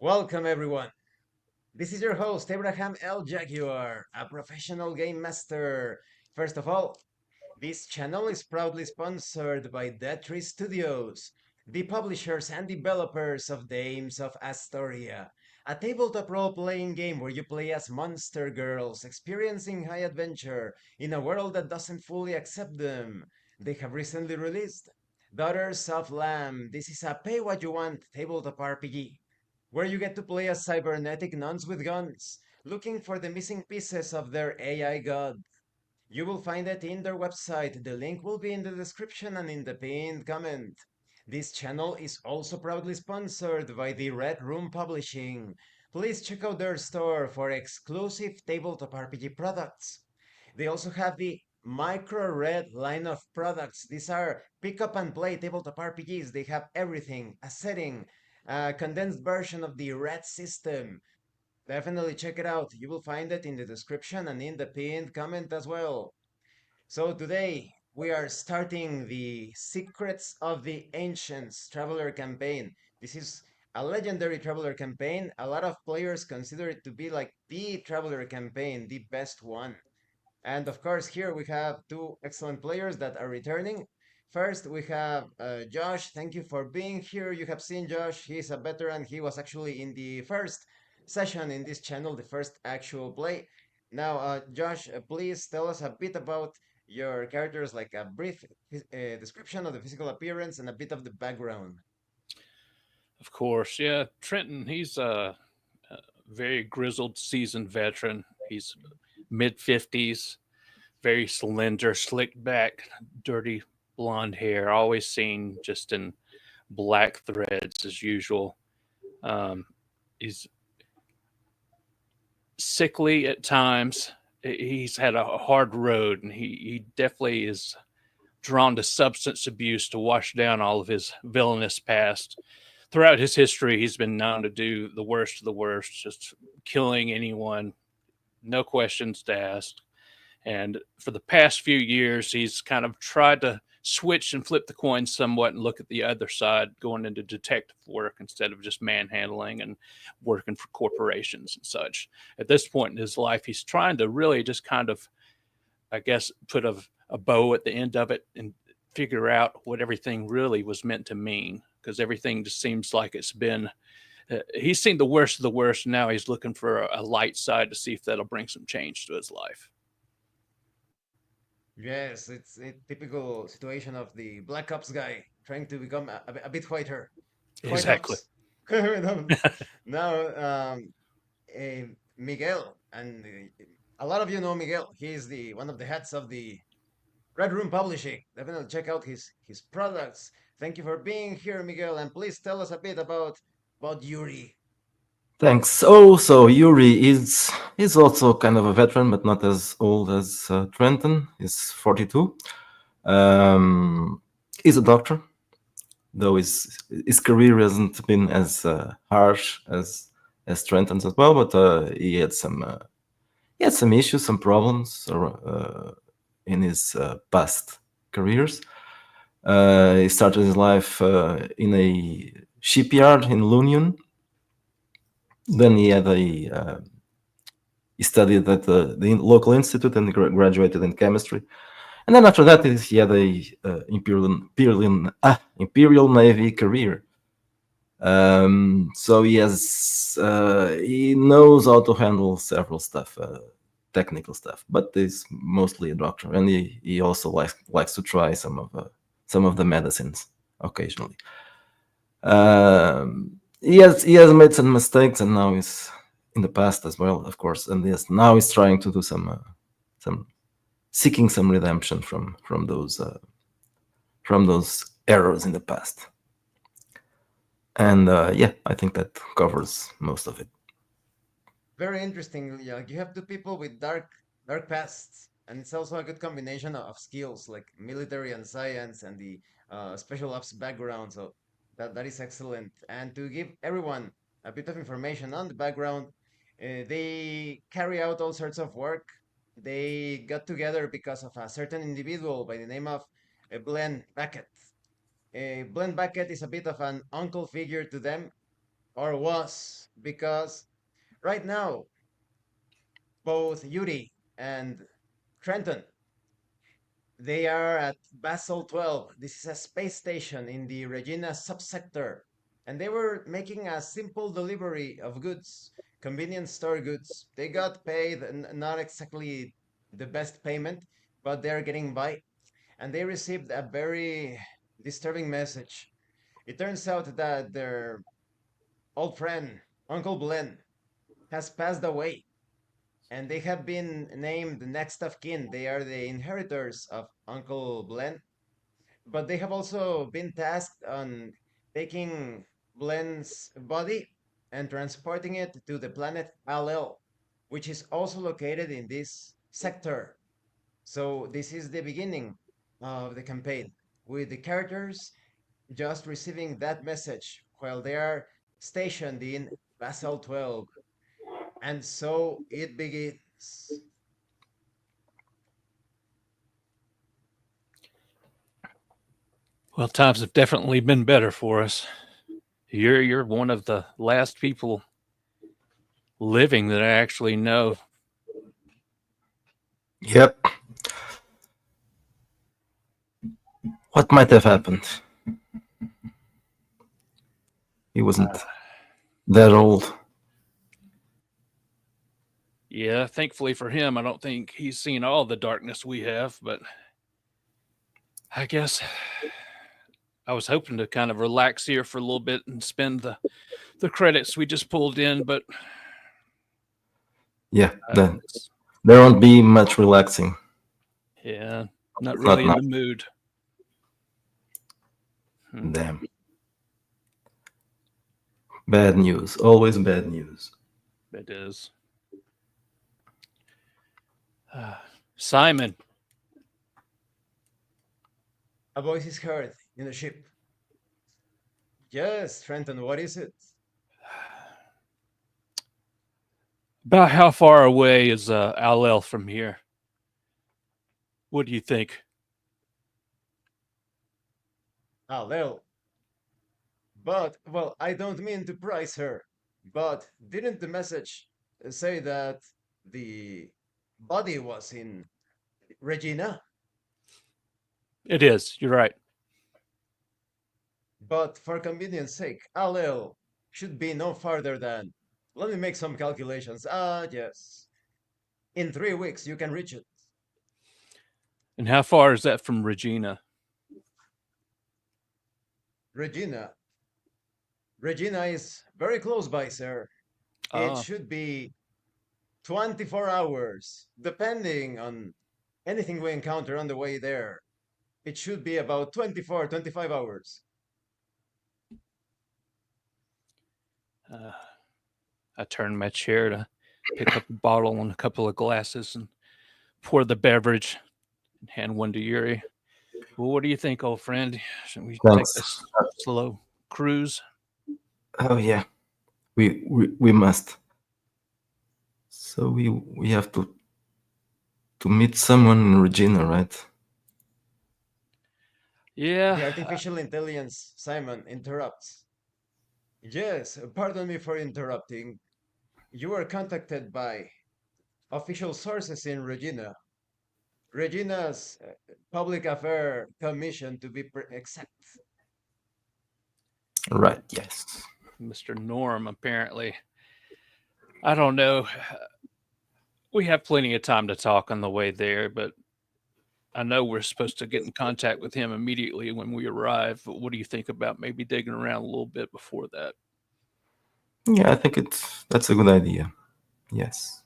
Welcome, everyone. This is your host, Abraham L. Jaguar, a professional game master. First of all, this channel is proudly sponsored by Dead Tree Studios, the publishers and developers of Dames of Asstoria, a tabletop role-playing game where you play as monster girls experiencing high adventure in a world that doesn't fully accept them. They have recently released Daughters of Lamb. This is a pay-what-you-want tabletop RPG where you get to play as cybernetic nuns with guns, looking for the missing pieces of their AI god. You will find it in their website. The link will be in the description and in the pinned comment. This channel is also proudly sponsored by the Red Room Publishing. Please check out their store for exclusive tabletop RPG products. They also have the Micro Red line of products. These are pick up and play tabletop RPGs. They have everything, a setting, a condensed version of the Red system. Definitely check it out. You will find it in the description and in the pinned comment as well. So today we are starting the Secrets of the Ancients Traveler campaign. This is a legendary Traveler campaign. A lot of players consider it to be like the Traveler campaign, the best one. And of course, here we have two excellent players that are returning. First, we have Josh. Thank you for being here. You have seen Josh. He's a veteran. He was actually in the first session in this channel, the first actual play. Now, Josh, please tell us a bit about your characters, like a brief description of the physical appearance and a bit of the background. Of course, yeah. Trenton, he's a very grizzled, seasoned veteran. He's mid 50s, very slender, slicked back, dirty blonde hair, always seen just in black threads as usual. Um, he's sickly at times. He's had a hard road, and he definitely is drawn to substance abuse to wash down all of his villainous past. Throughout his history, he's been known to do the worst of the worst, just killing anyone, no questions to ask. And for the past few years, he's kind of tried to switch and flip the coin somewhat and look at the other side, going into detective work instead of just manhandling and working for corporations and such. At this point in his life, he's trying to really just kind of, I guess, put a bow at the end of it and figure out what everything really was meant to mean. Because everything just seems like it's been, he's seen the worst of the worst. And now he's looking for a light side to see if that'll bring some change to his life. Yes, it's a typical situation of the Black Ops guy trying to become a bit whiter. White Exactly. Ops. Now, uh, Miguel, and a lot of you know Miguel. He's the one of the heads of the Red Room Publishing. Definitely check out his products. Thank you for being here, Miguel, and please tell us a bit about Yuri. Thanks. Oh, so Yuri is also kind of a veteran, but not as old as Trenton. He's 42. Um, he's a doctor, though his career hasn't been as harsh as Trenton's as well. But he had some issues, some problems in his past careers. He started his life in a shipyard in Lunion. Then he studied at the local institute and graduated in chemistry. And then after that, he had a Imperial Navy career. So he knows how to handle several stuff, technical stuff, but he's mostly a doctor, and he also likes to try some of the medicines occasionally. He has made some mistakes, and now he's in the past as well, of course, and now he's trying to do some seeking some redemption from those errors in the past. And yeah, I think that covers most of it. Very interesting. Yeah, like you have two people with dark pasts, and it's also a good combination of skills like military and science and the special ops background. So that is excellent. And to give everyone a bit of information on the background, they carry out all sorts of work. They got together because of a certain individual by the name of Glenn Beckett. Glenn Beckett is a bit of an uncle figure to them. or was, because right now both Yuri and Trenton, they are at Basel 12. This is a space station in the Regina subsector. And they were making a simple delivery of goods, convenience store goods. They got paid, not exactly the best payment, but they're getting by. And they received a very disturbing message. It turns out that their old friend, Uncle Glenn, has passed away, and they have been named next of kin. They are the inheritors of Uncle Glenn, but they have also been tasked on taking Glenn's body and transporting it to the planet Allel, which is also located in this sector. So this is the beginning of the campaign, with the characters just receiving that message while they are stationed in Basel 12. And so it begins. Well, times have definitely been better for us. You're one of the last people living that I actually know. Yep. What might have happened? He Uh, wasn't that old. yeah, thankfully for him, I don't think he's seen all the darkness we have, but I guess I was hoping to kind of relax here for a little bit and spend the credits we just pulled in, but Yeah, it's, there won't be much relaxing. yeah, not Not really in much. the mood. Hmm, Damn. Bad news. Always bad news. it is. Uh, Simon, A voice is heard in the ship. Yes, Trenton, what is it? about how far away is Allel from here? What do you think? Ah, Lel. But, well, I don't mean to prize her, but didn't the message say that the body was in Regina? It is. You're right. But for convenience sake, Alel should be no farther than. Let me make some calculations. Ah, yes. In 3 weeks, you can reach it. And how far is that from Regina? Regina. Regina is very close by, sir. It Oh, should be 24 hours, depending on anything we encounter on the way there. It should be about 24, 25 hours. uh, I turned my chair to pick up a bottle and a couple of glasses and pour the beverage and hand one to Yuri. Well, what do you think, old friend? Should we take Thanks. this slow cruise? Oh yeah, we must. So we have to meet someone in Regina, right? Yeah. The artificial intelligence, Simon, interrupts. Yes, pardon me for interrupting. You were contacted by official sources in Regina. Regina's public affair commission, to be exact. Right. Yes. Mr. Norm, apparently. I don't know. We have plenty of time to talk on the way there, but I know we're supposed to get in contact with him immediately when we arrive. But what do you think about maybe digging around a little bit before that? Yeah, I think that's a good idea. Yes.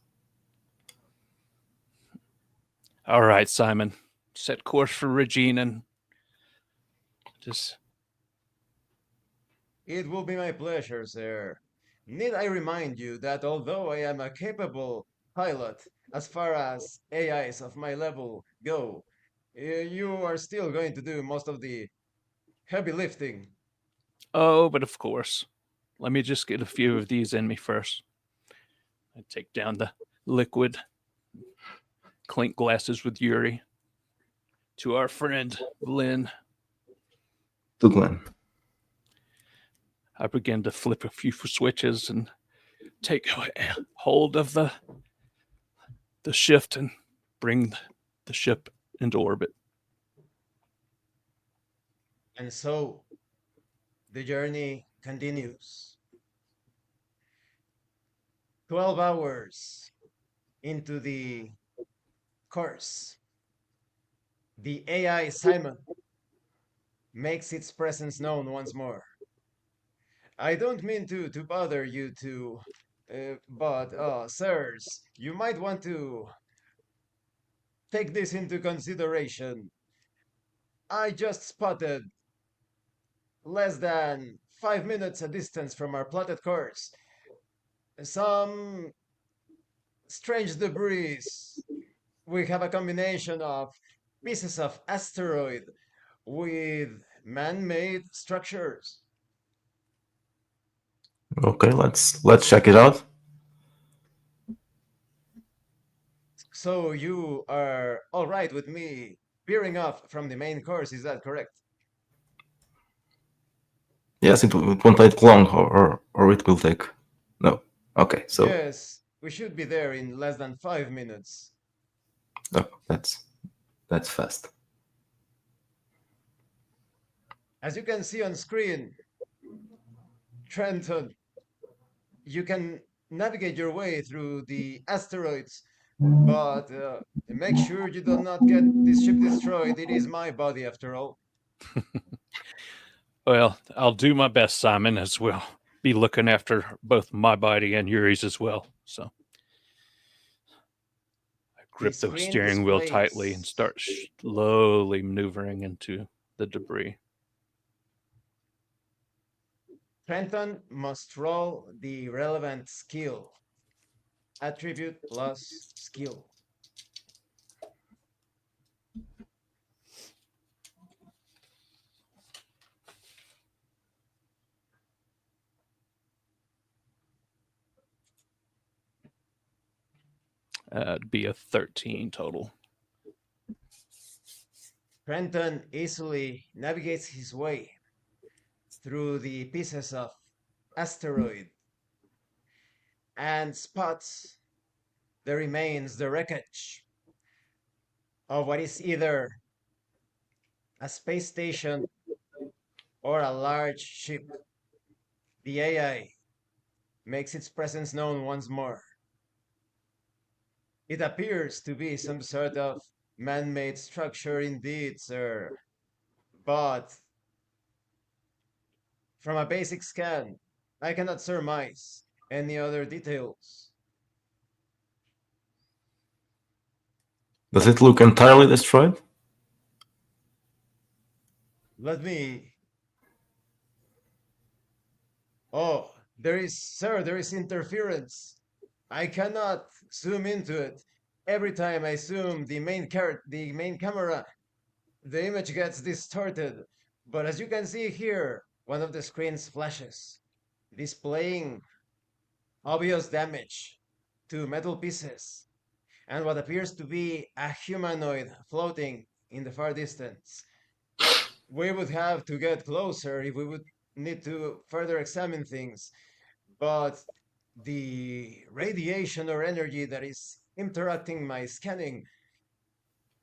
All right, Simon. Set course for Regina and just It will be my pleasure, sir. Need I remind you that although I am a capable pilot as far as AIs of my level go, you are still going to do most of the heavy lifting. oh, but of course. Let me just get a few of these in me first. I take down the liquid, clink glasses with Yuri. To our friend Lynn, To Glenn. I begin to flip a few switches and take hold of the shift and bring the ship into orbit. And so the journey continues. 12 hours into the course, the AI Simon makes its presence known once more. I don't mean to bother you two, but, sirs, you might want to take this into consideration. I just spotted, less than 5 minutes a distance from our plotted course, some strange debris. We have a combination of pieces of asteroid with man-made structures. Okay, let's check it out. So you are all right with me veering off from the main course, is that correct? Yes, it won't take long, or it will take. No. Okay, so Yes, we should be there in less than 5 minutes. oh, that's fast. As you can see on screen, Trenton, you can navigate your way through the asteroids, but make sure you do not get this ship destroyed. It is my body, after all. Well, I'll do my best, Simon, as we'll be looking after both my body and Yuri's as well. So I The grip the screen steering wheel tightly and displays. start slowly maneuvering into the debris. Trenton must roll the relevant skill. Attribute plus skill. It'd be a 13 total. Trenton easily navigates his way through the pieces of asteroid and spots the remains, the wreckage of what is either a space station or a large ship. The AI makes its presence known once more. It appears to be some sort of man-made structure indeed, sir. But from a basic scan, I cannot surmise any other details. Does it look entirely destroyed? Let me. Oh, there is interference. I cannot zoom into it. Every time I zoom the main camera, the image gets distorted. But as you can see here, one of the screens flashes, displaying obvious damage to metal pieces and what appears to be a humanoid floating in the far distance. We would have to get closer if we would need to further examine things, but the radiation or energy that is interrupting my scanning,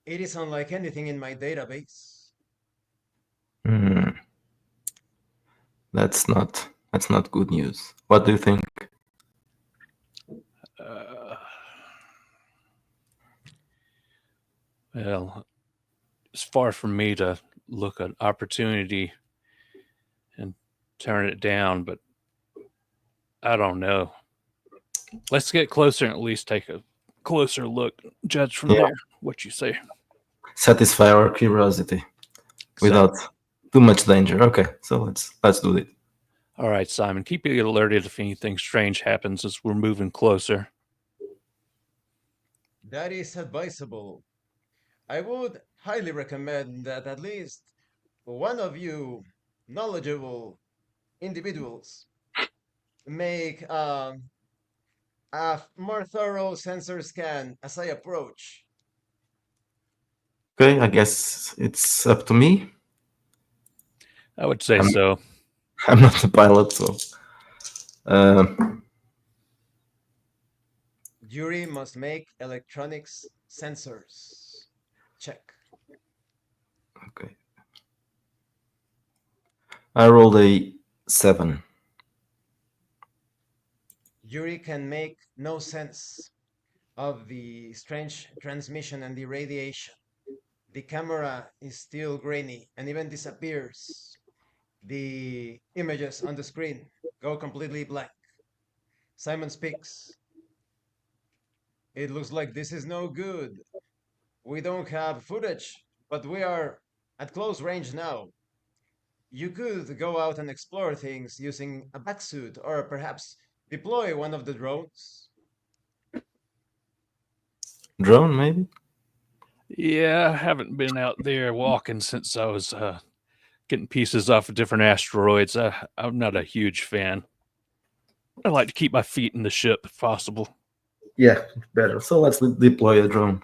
it is unlike anything in my database. Hmm, that's not good news. What do you think? Well, it's far from me to look at opportunity and turn it down, but I don't know. Let's get closer and at least take a closer look. Judge from Yeah, there. What you say? satisfy our curiosity without Exactly. too much danger. Okay, so let's do it. All right, Simon. Keep you alerted if anything strange happens as we're moving closer. That is advisable. I would highly recommend that at least one of you knowledgeable individuals make a more thorough sensor scan as I approach. Okay, I guess it's up to me. I would say Um, so. I'm not the pilot, so. Uh, Yuri must make electronics sensors. Check. okay. I rolled a 7. Yuri can make no sense of the strange transmission and the radiation. The camera is still grainy and even disappears. The images on the screen go completely blank. Simon speaks. It looks like this is no good. We don't have footage, but we are at close range now. You could go out and explore things using a backsuit or perhaps deploy one of the drones. Drone, maybe? Yeah, I haven't been out there walking since I was getting pieces off of different asteroids. I'm not a huge fan. I like to keep my feet in the ship if possible. Yeah, better. So let's deploy a drone.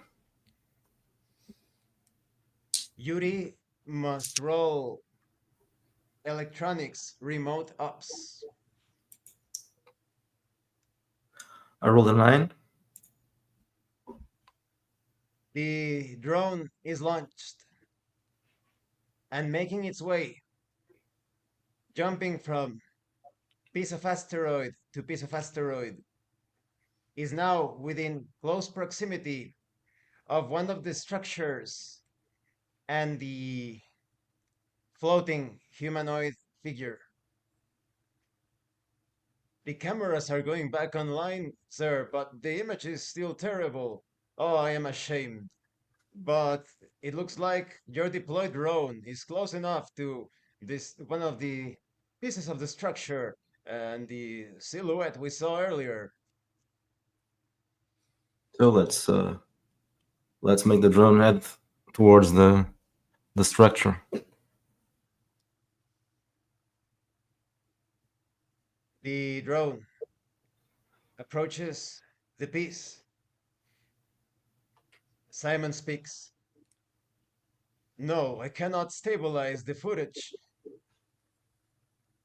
Yuri must roll electronics remote ops. I rolled a 9. The drone is launched and making its way, jumping from piece of asteroid to piece of asteroid, is now within close proximity of one of the structures and the floating humanoid figure. The cameras are going back online, sir, but the image is still terrible. Oh, I am ashamed. But it looks like your deployed drone is close enough to this one of the pieces of the structure and the silhouette we saw earlier. So let's make the drone head towards the structure. The drone approaches the piece. Simon speaks. No, I cannot stabilize the footage.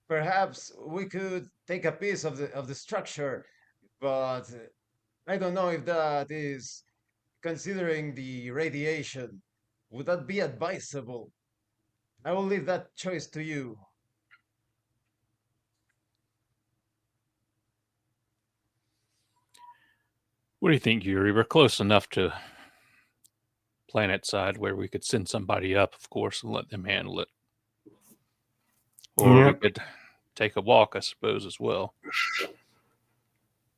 Perhaps we could take a piece of the structure, but I don't know if that is considering the radiation. Would that be advisable? I will leave that choice to you. What do you think, Yuri? We're close enough to planet side where we could send somebody up, of course, and let them handle it. Or we Yeah. could take a walk, I suppose, as well.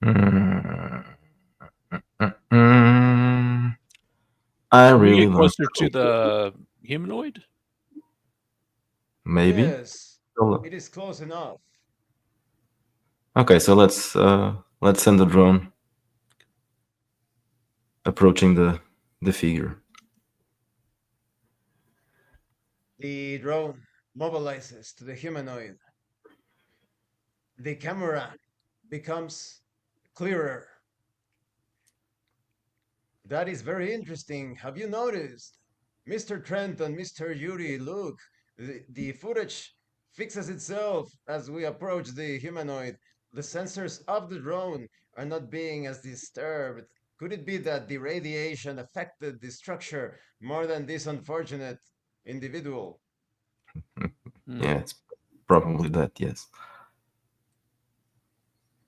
Mm, mm, I Can we really get don't closer to know. the humanoid? Maybe. Yes, So- it is close enough. Okay, so let's send the drone approaching the figure. The drone mobilizes to the humanoid. The camera becomes clearer. That is very interesting. Have you noticed? Mr. Trent and Mr. Yuri, look, the footage fixes itself as we approach the humanoid. The sensors of the drone are not being as disturbed. Could it be that the radiation affected the structure more than this unfortunate individual? Hmm. Yeah, it's probably that. Yes.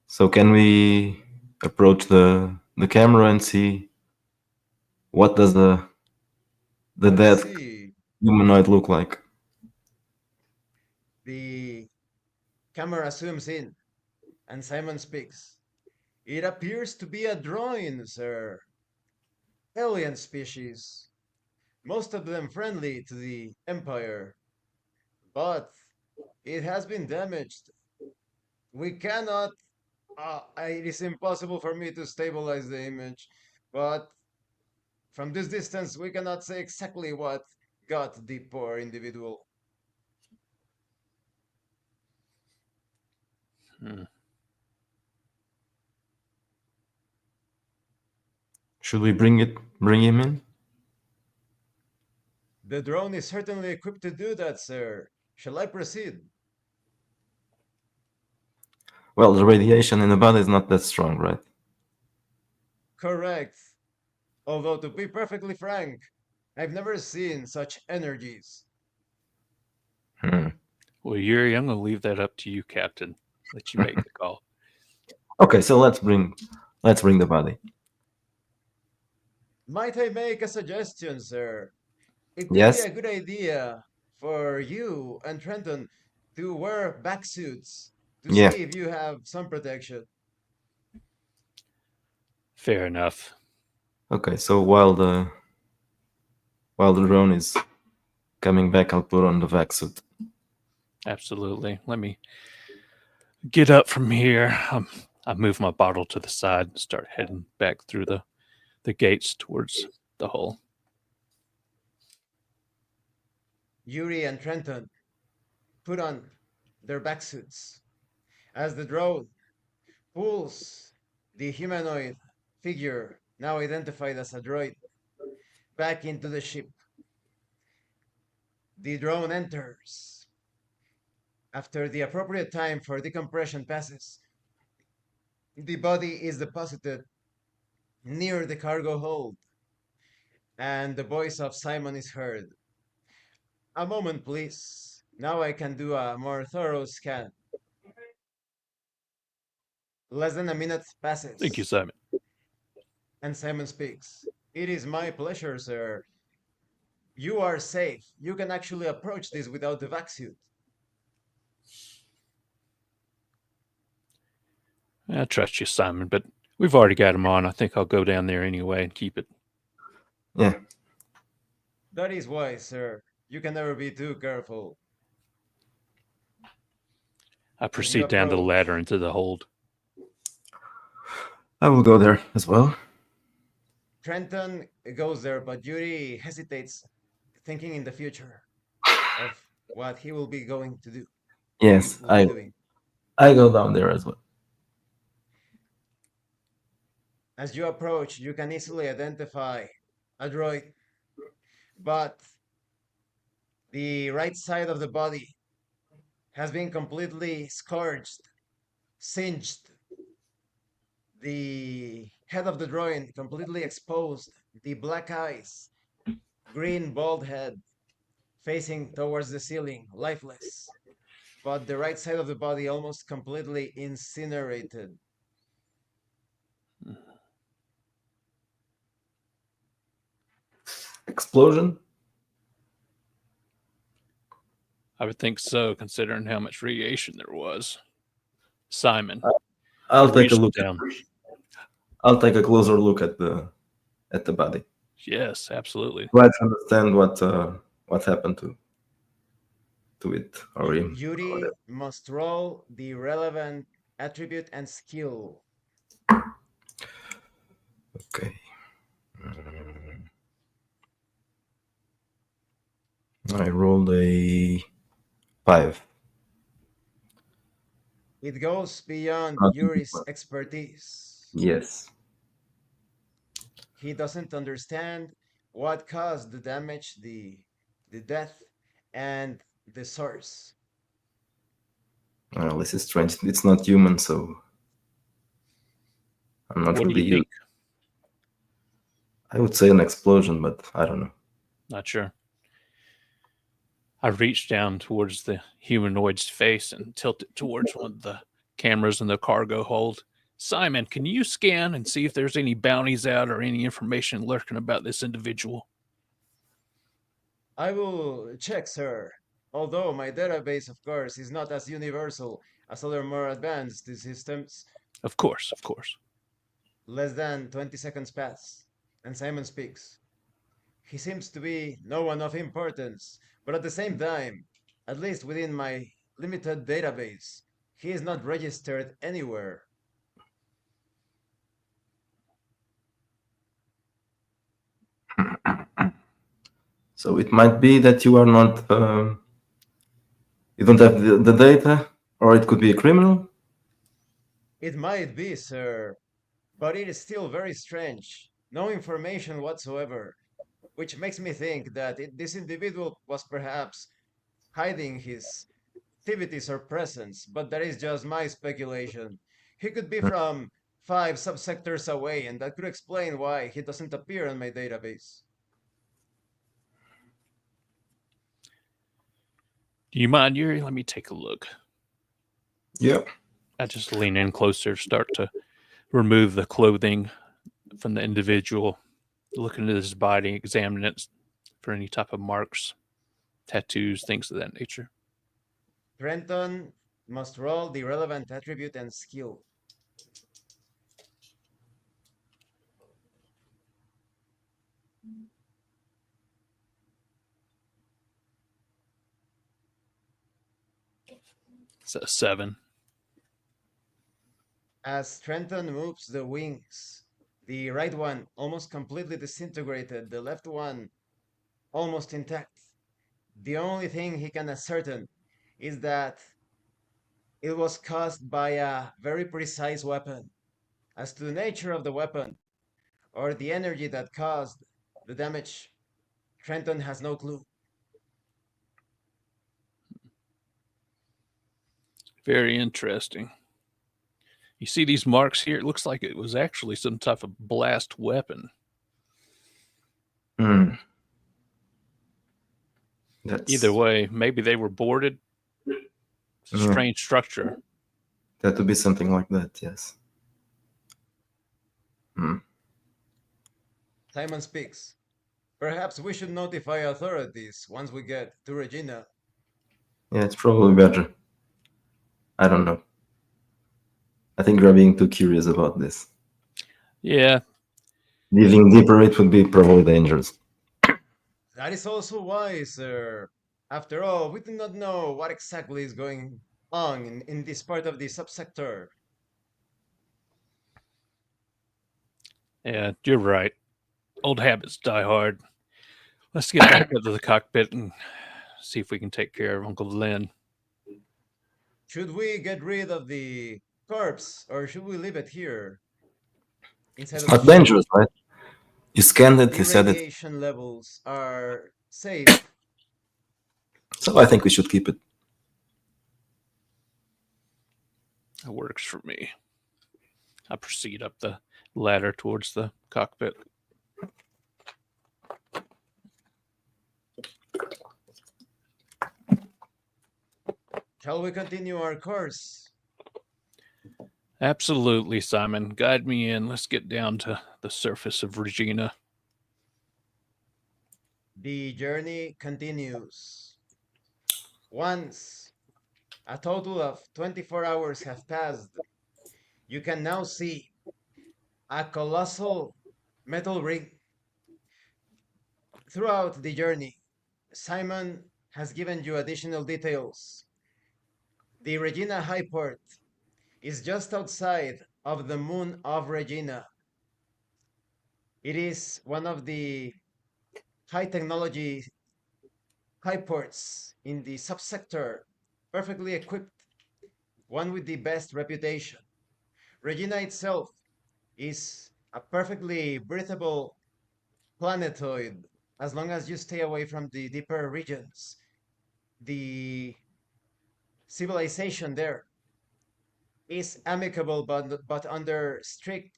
So can we approach the camera and see what does the Let's dead see. humanoid look like? The camera zooms in and Simon speaks. It appears to be a drawing, sir. Alien species, most of them friendly to the Empire, but it has been damaged. We cannot, it is impossible for me to stabilize the image, but from this distance, we cannot say exactly what got the poor individual. Hmm. Should we bring him in? The drone is certainly equipped to do that, sir. Shall I proceed? Well, the radiation in the body is not that strong, right? Correct. Although, to be perfectly frank, I've never seen such energies. Hmm. Well, Yuri, I'm going to leave that up to you, Captain. Let you make the call. Okay, so let's bring the body. Might I make a suggestion, sir? It could be Yes. a good idea for you and Trenton to wear back suits to Yeah. see if you have some protection. Fair enough. Okay, so while the drone is coming back, I'll put on the vac suit. Absolutely. Let me get up from here. I move my bottle to the side and start heading back through the gates towards the hull. Yuri and Trenton put on their back suits as the drone pulls the humanoid figure, now identified as a droid, back into the ship. The drone enters. After the appropriate time for decompression passes, the body is deposited near the cargo hold, and the voice of Simon is heard. A moment, please. Now I can do a more thorough scan. Less than a minute Thank you, passes, Simon. and Simon speaks. It is my pleasure, sir. You are safe. You can actually approach this without the vac suit. I trust you, Simon, but we've already got him on. I think I'll go down there anyway and keep it. Yeah. That is why, sir. You can never be too careful. I As you proceed down to the ladder approach, into the hold. I will go there as well. Trenton goes there, but Yuri hesitates, thinking in the future of what he will be going to do, Yes, will be I doing. I go down there as well. As you approach, you can easily identify a droid, but the right side of the body has been completely scourged, singed. The head of the droid completely exposed, the black eyes, green bald head facing towards the ceiling, lifeless. But the right side of the body almost completely incinerated. Explosion. I would think so, considering how much radiation there was. Simon, I I'll take a reached look. down. I'll take a closer look at the body. Yes, absolutely. Try to understand what happened to it or him or Yuri whatever. must roll the relevant attribute and skill. Okay. I rolled a 5. It goes beyond Not a good Yuri's one. expertise. Yes. He doesn't understand what caused the damage, the death, and the source. Well, this is strange. It's not human, so I'm not What do you really think? used. I would say an explosion, but I don't know. Not sure. I reached down towards the humanoid's face and tilted towards one of the cameras in the cargo hold. Simon, can you scan and see if there's any bounties out or any information lurking about this individual? I will check, sir. Although my database, of course, is not as universal as other more advanced systems. Of course, of course. Less than 20 seconds pass, and Simon speaks. He seems to be no one of importance, but at the same time, at least within my limited database, he is not registered anywhere. So it might be that you are not, you don't have the data, or it could be a criminal. It might be, sir, but it is still very strange. No information whatsoever, which makes me think that this individual was perhaps hiding his activities or presence, but that is just my speculation. He could be from 5 subsectors away, and that could explain why he doesn't appear on my database. Do you mind, Yuri? Let me take a look. Yeah. I just lean in closer, start to remove the clothing from the individual, look into his body, examine it for any type of marks, tattoos, things of that nature. Trenton must roll the relevant attribute and skill. It's a 7. As Trenton moves the wings, the right one almost completely disintegrated, the left one almost intact. The only thing he can ascertain is that it was caused by a very precise weapon. As to the nature of the weapon or the energy that caused the damage, Trenton has no clue. Very interesting. You see these marks here? It looks like it was actually some type of blast weapon. Hmm. Either That's way, maybe they were boarded. It's a yeah. strange structure. That would be something like that. Yes. Hmm. Simon speaks. Perhaps we should notify authorities once we get to Regina. Yeah, it's probably better. I don't know. I think you're being too curious about this. Yeah, Digging deeper, it would be probably dangerous. That is also why, sir. After all, we do not know what exactly is going on in this part of the subsector. yeah, you're right. Old habits die hard. Let's get back into the cockpit and see if we can take care of Uncle Lynn. Should we get rid of the corpse or should we leave it here inside It's of the not ship? dangerous, right? You scanned it, The you said it. radiation levels are safe. So I think we should keep it. That works for me. I proceed up the ladder towards the cockpit. Shall we continue our course? Absolutely, Simon. Guide me in. Let's get down to the surface of Regina. The journey continues. Once a total of 24 hours have passed, you can now see a colossal metal ring. Throughout the journey, Simon has given you additional details. The Regina Highport is just outside of the moon of Regina. It is one of the high technology highports in the subsector, perfectly equipped, one with the best reputation. Regina itself is a perfectly breathable planetoid as long as you stay away from the deeper regions. The civilization there is amicable but under strict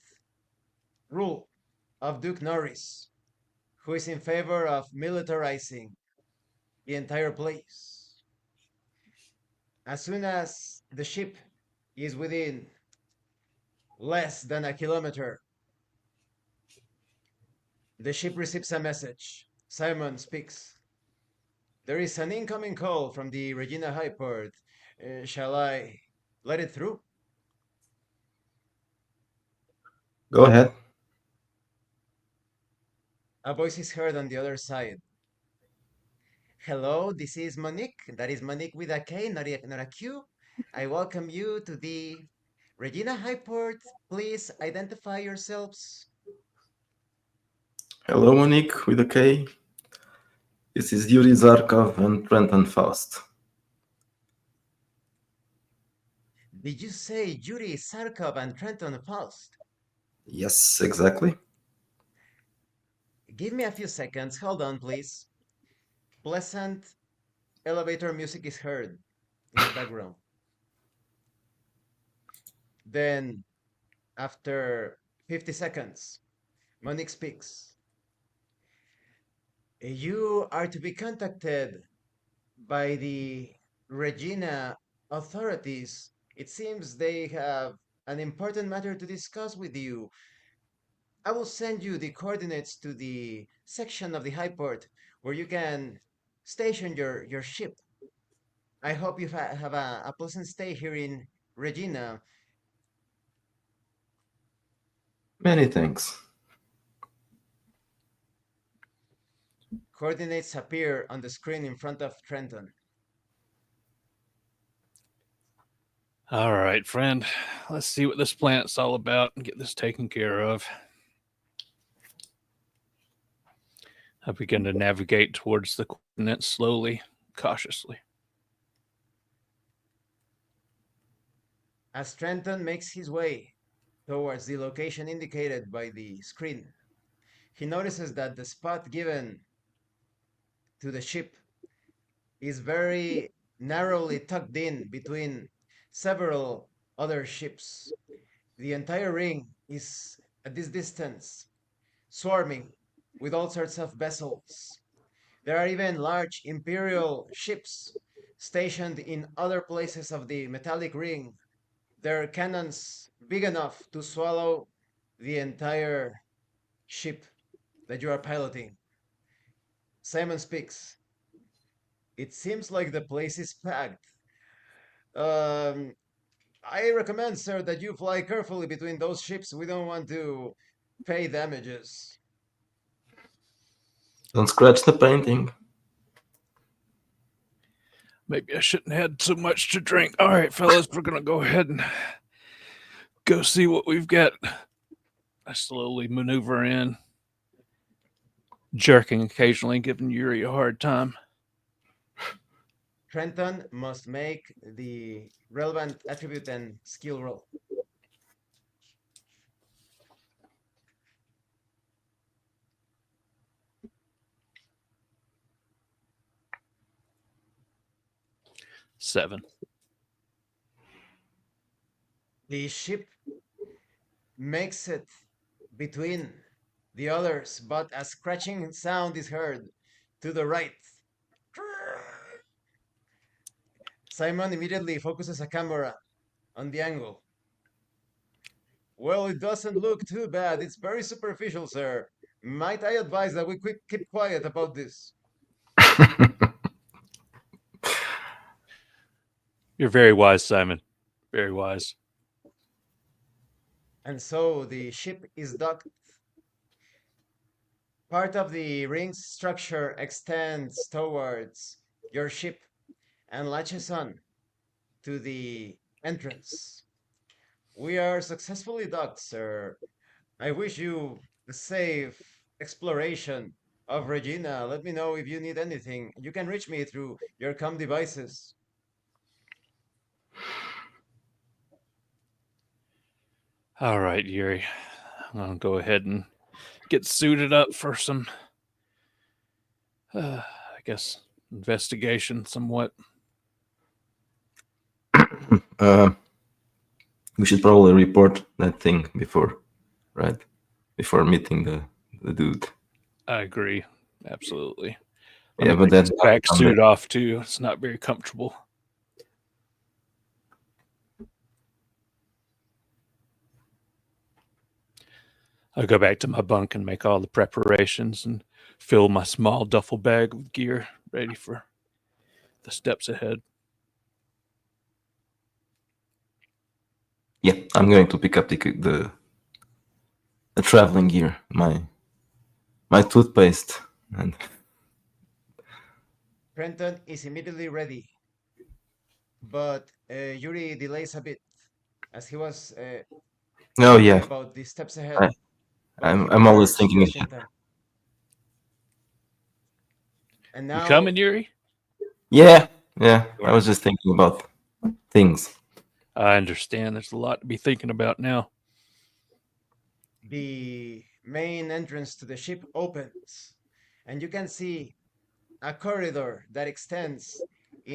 rule of Duke Norris, who is in favor of militarizing the entire place. As soon as the ship is within less than a kilometer, the ship receives a message. Simon speaks. There is an incoming call from the Regina Highport. Shall I let it through? Go ahead. A voice is heard on the other side. Hello, this is Monique. That is Monique with a K, not a Q. I welcome you to the Regina Highport. Please identify yourselves. Hello, Monique with a K. This is Yuri Zarkov and Trenton Faust. Did you say Yuri Sarkov and Trenton Faust? Yes, exactly. Give me a few seconds. Hold on, please. Pleasant elevator music is heard. in the background. Then, after 50 seconds, Monique speaks. You are to be contacted by the Regina authorities. It seems they have an important matter to discuss with you. I will send you the coordinates to the section of the Highport where you can station your ship. I hope you have a pleasant stay here in Regina. Many thanks. Coordinates appear on the screen in front of Trenton. All right, friend. Let's see what this planet's all about and get this taken care of. I begin to navigate towards the coordinates slowly, cautiously. As Trenton makes his way towards the location indicated by the screen, he notices that the spot given to the ship is very narrowly tucked in between several other ships. The entire ring is at this distance, swarming with all sorts of vessels. There are even large imperial ships stationed in other places of the metallic ring, their cannons big enough to swallow the entire ship that you are piloting. Simon speaks. It seems like the place is packed. Um, I recommend, sir, that you fly carefully between those ships. We don't want to pay damages. Don't scratch the painting. Maybe I shouldn't have had so much to drink. All right, fellas, we're going to go ahead and go see what we've got. I slowly maneuver in, jerking occasionally, giving Yuri a hard time. Trenton must make the relevant attribute and skill roll. Seven. The ship makes it between the others, but a scratching sound is heard to the right. Simon immediately focuses a camera on the angle. Well, it doesn't look too bad. It's very superficial, sir. Might I advise that we keep quiet about this? You're very wise, Simon. Very wise. And so the ship is docked. Part of the ring's structure extends towards your ship and latches on to the entrance. We are successfully docked, sir. I wish you the safe exploration of Regina. Let me know if you need anything. You can reach me through your com devices. All right, Yuri. I'm going to go ahead and get suited up for some, I guess, investigation somewhat. Uh, we should probably report that thing before, right? Before meeting the dude. I agree. Absolutely. Let Yeah, me but take that's this gonna back come back. suit off too. It's not very comfortable. I'll go back to my bunk and make all the preparations and fill my small duffel bag with gear ready for the steps ahead. Yeah, I'm going to pick up the traveling gear, my toothpaste, and Trenton is immediately ready, but Yuri delays a bit as he was oh thinking yeah, about the steps I, ahead. But he I'm always returns thinking just in ahead. time. And You now coming, Yuri? Yeah, yeah. I was just thinking about things. I understand. There's a lot to be thinking about now. the main entrance to the ship opens, and you can see a corridor that extends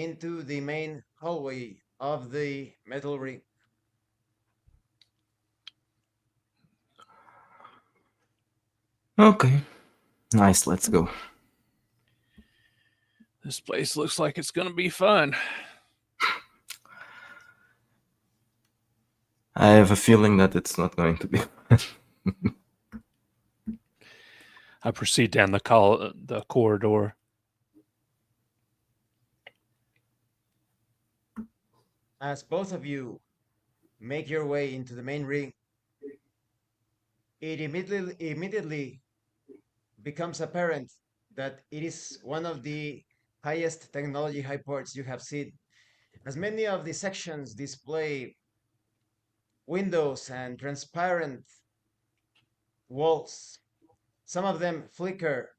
into the main hallway of the metal ring. Okay. Nice, let's go. This place looks like it's going to be fun. I have a feeling that it's not going to be. I proceed down the corridor. As both of you make your way into the main ring, it immediately becomes apparent that it is one of the highest technology high ports you have seen, as many of the sections display windows and transparent walls. Some of them flicker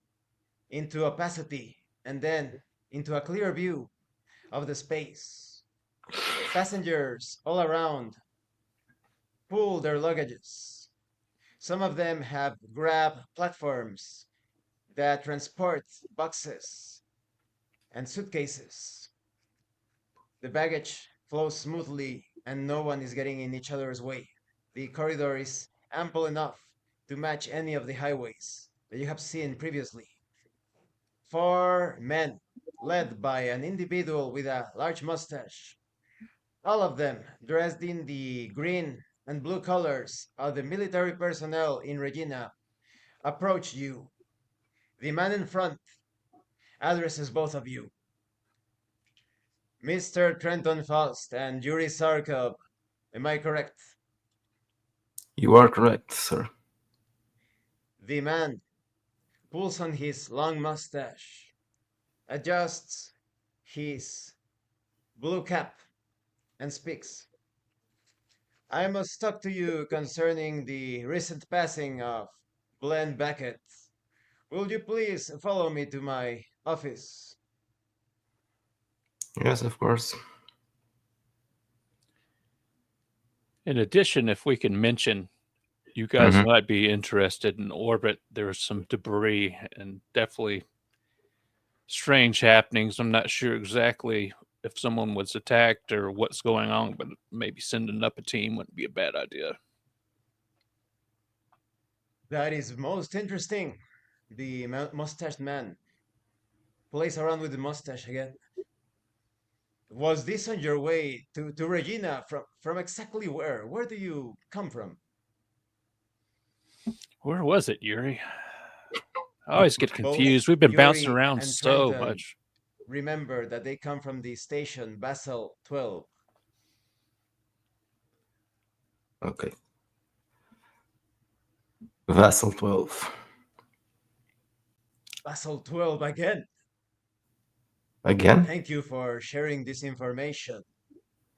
into opacity and then into a clear view of the space. Passengers all around pull their luggages. Some of them have grab platforms that transport boxes and suitcases. The baggage flows smoothly and no one is getting in each other's way. The corridor is ample enough to match any of the highways that you have seen previously. Four men, led by an individual with a large mustache, all of them dressed in the green and blue colors of the military personnel in Regina, approach you. The man in front addresses both of you. Mr. Trenton Faust and Yuri Sarkov, am I correct? You are correct, sir. The man pulls on his long mustache, adjusts his blue cap, and speaks. I must talk to you concerning the recent passing of Glenn Beckett. Will you please follow me to my office? Yes, of course. In addition, if we can mention, you guys Hmm. might be interested in orbit. There's some debris and definitely strange happenings. I'm not sure exactly if someone was attacked or what's going on, but maybe sending up a team wouldn't be a bad idea. That is most interesting. The mustached man plays around with the mustache again. Was this on your way to Regina from exactly where? Where do you come from? Where was it, Yuri? I always get Both confused. We've been bouncing Yuri around and so Trenton much. remember that they come from the station Basel 12. Okay. Vassal 12. Basel 12 again. Again? Thank you for sharing this information.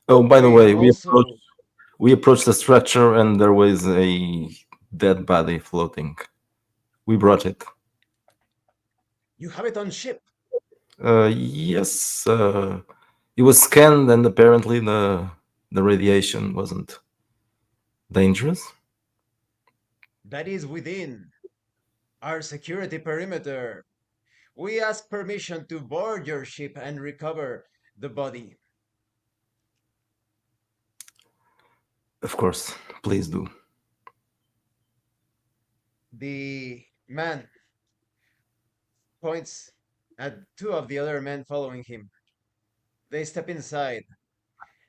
Oh, by the We way, also, we approached the structure and there was a dead body floating. We brought it. you have it on ship. Yes, it was scanned and apparently the radiation wasn't dangerous. That is within our security perimeter. We ask permission to board your ship and recover the body. Of course, please do. The man points at two of the other men following him. They step inside,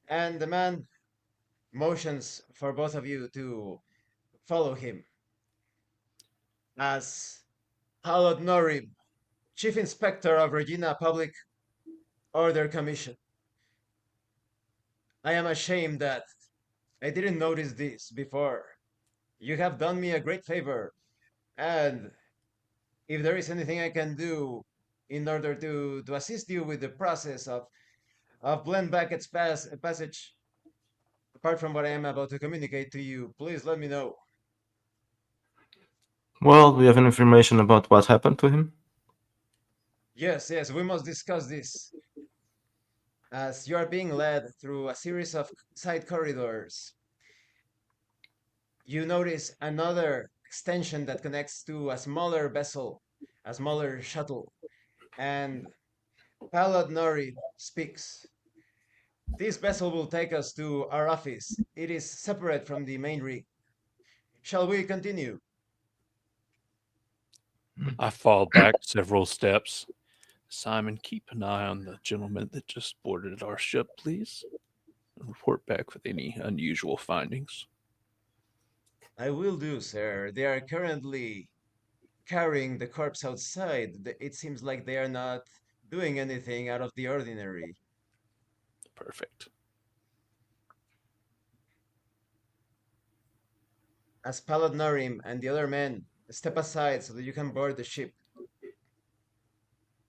and the man motions for both of you to follow him as Halot Norib, Chief Inspector of Regina Public Order Commission. I am ashamed that I didn't notice this before. You have done me a great favor, and if there is anything I can do in order to assist you with the process of Glenn Beckett's passage, apart from what I am about to communicate to you, please let me know. Well, we have information about what happened to him. Yes, yes, we must discuss this. As you are being led through a series of side corridors, you notice another extension that connects to a smaller vessel, a smaller shuttle. And Palad Nori speaks. This vessel will take us to our office. It is separate from the main rig. Shall we continue? I fall back several steps. Simon, keep an eye on the gentleman that just boarded our ship, please, and report back with any unusual findings. I will do, sir. They are currently carrying the corpse outside. It seems like they are not doing anything out of the ordinary. Perfect. As Palad Norim and the other men step aside so that you can board the ship,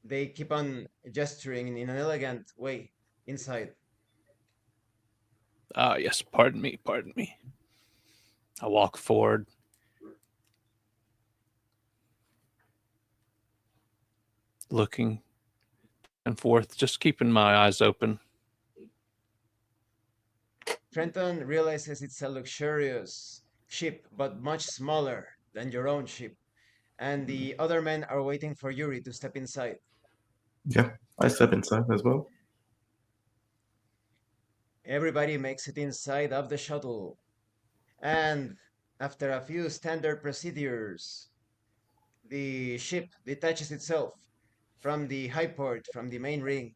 they keep on gesturing in an elegant way inside. Ah, yes, pardon me, pardon me. I walk forward, looking and forth, just keeping my eyes open. Trenton realizes it's a luxurious ship, but much smaller than your own ship, and the other men are waiting for Yuri to step inside. Yeah, I step inside as well. Everybody makes it inside of the shuttle, and after a few standard procedures, the ship detaches itself from the high port, from the main ring,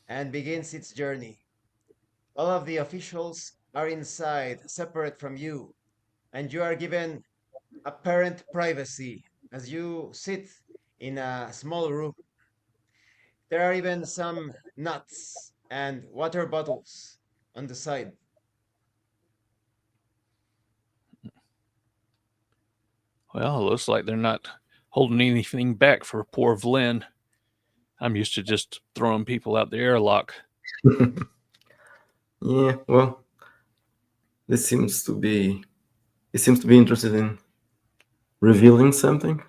and begins its journey. All of the officials are inside, separate from you, and you are given apparent privacy as you sit in a small room. There are even some nuts and water bottles on the side. Well, it looks like they're not holding anything back for poor Vlyn. I'm used to just throwing people out the airlock. Yeah, well, this seems to be. He seems to be interested in revealing something.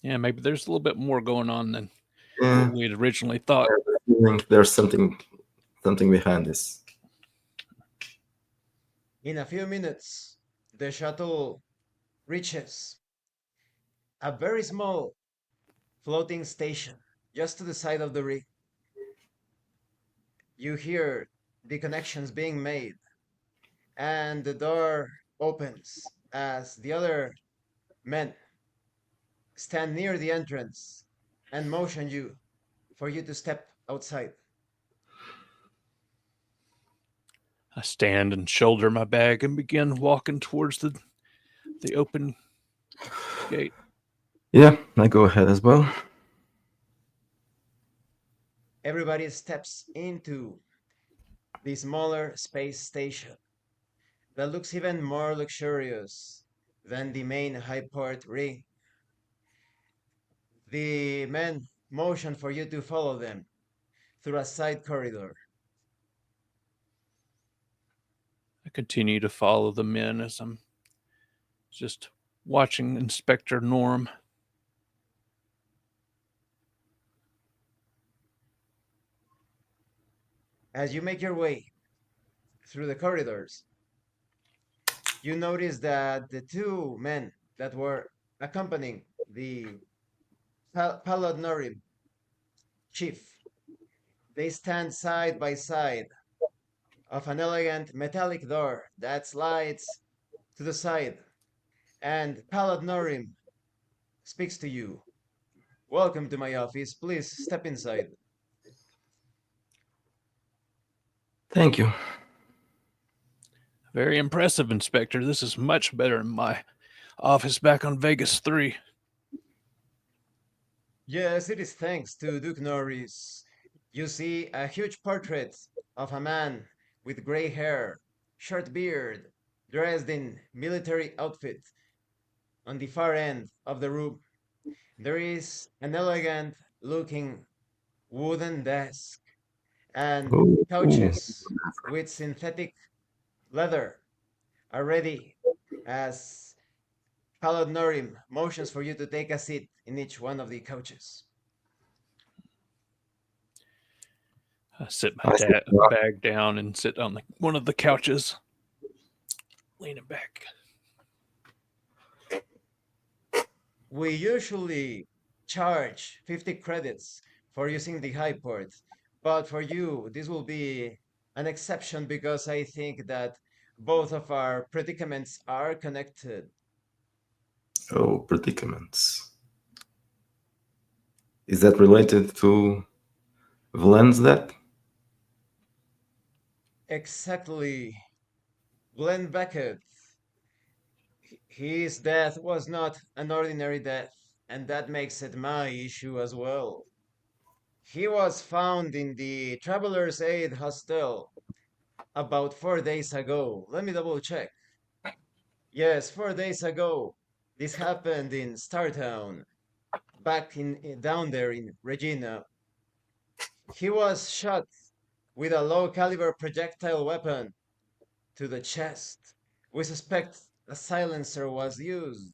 Yeah, maybe there's a little bit more going on than what Yeah, we had originally thought. I have a feeling there's something behind this. In a few minutes, the shuttle reaches a very small floating station just to the side of the rig. You hear the connections being made, and the door opens as the other men stand near the entrance and motion you for you to step outside. I stand and shoulder my bag and begin walking towards the open gate. Yeah, I go ahead as well. Everybody steps into the smaller space station that looks even more luxurious than the main high port ring. The men motion for you to follow them through a side corridor. I continue to follow the men as I'm just watching Inspector Norm. As you make your way through the corridors, you notice that the two men that were accompanying the Paladnorim chief, they stand side by side of an elegant metallic door that slides to the side, and Paladnorim speaks to you. Welcome to my office. Please step inside. Thank you. Very impressive, Inspector. This is much better than my office back on Vegas 3. Yes, it is thanks to Duke Norris. You see a huge portrait of a man with gray hair, short beard, dressed in military outfit on the far end of the room. There is an elegant looking wooden desk and Oh, ooh. couches with synthetic leather are ready as Palad Norim motions for you to take a seat in each one of the couches. I sit my I see. bag down and sit on one of the couches, leaning back. We usually charge 50 credits for using the high port. But for you, this will be an exception because I think that both of our predicaments are connected. Oh, predicaments. Is that related to Valen's death? Exactly. Glenn Beckett. His death was not an ordinary death, and that makes it my issue as well. He was found in the Traveler's Aid Hostel about 4 days ago. Let me double check. Yes, 4 days ago. This happened in Startown, back in down there in Regina. He was shot with a low caliber projectile weapon to the chest. We suspect a silencer was used.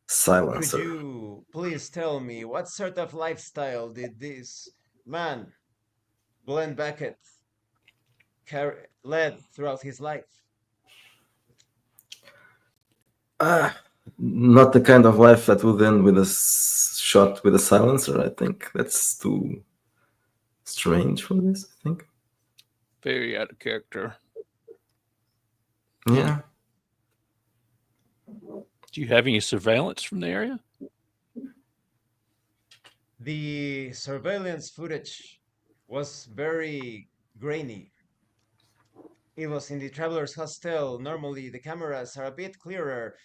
Could Silencer. you please tell me what sort of lifestyle did this man, Glenn Beckett, led throughout his life? Ah, not the kind of life that would end with a shot with a silencer. I think that's too strange for this. I think. Very out of character. Yeah. Do you have any surveillance from the area? The surveillance footage was very grainy. It was in the Traveler's Hostel. Normally, the cameras are a bit clearer.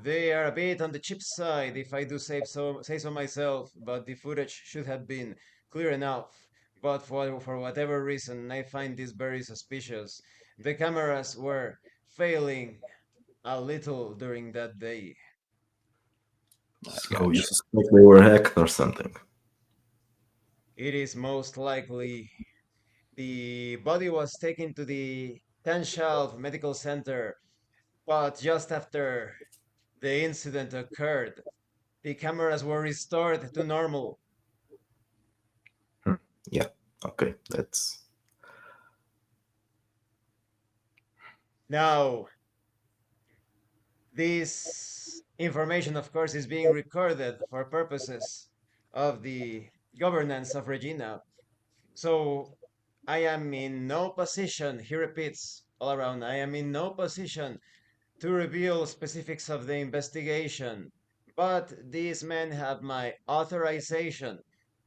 They are a bit on the cheap side, if I do say so myself, but the footage should have been clear enough. But for whatever reason, I find this very suspicious. The cameras were failing a little during that day. I So you gotcha. suspect they were hacked or something? It is most likely the body was taken to the Tanshalv Medical Center, but just after the incident occurred, the cameras were restored to normal. Hmm. Yeah. Okay. That's Now, this information, of course, is being recorded for purposes of the governance of Regina. So I am in no position, he repeats all around, I am in no position to reveal specifics of the investigation, but these men have my authorization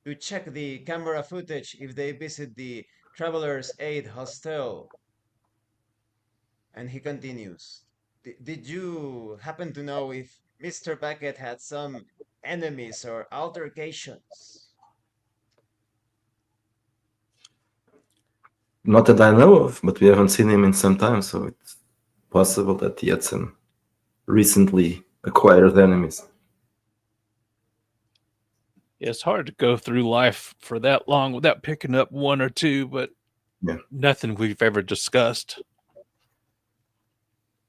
to check the camera footage if they visit the Traveler's Aid Hostel. And he continues, Did you happen to know if Mr. Beckett had some enemies or altercations? not that I know of, but we haven't seen him in some time, so it's possible that he had some recently acquired enemies. It's hard to go through life for that long without picking up one or two, but Yeah. nothing we've ever discussed.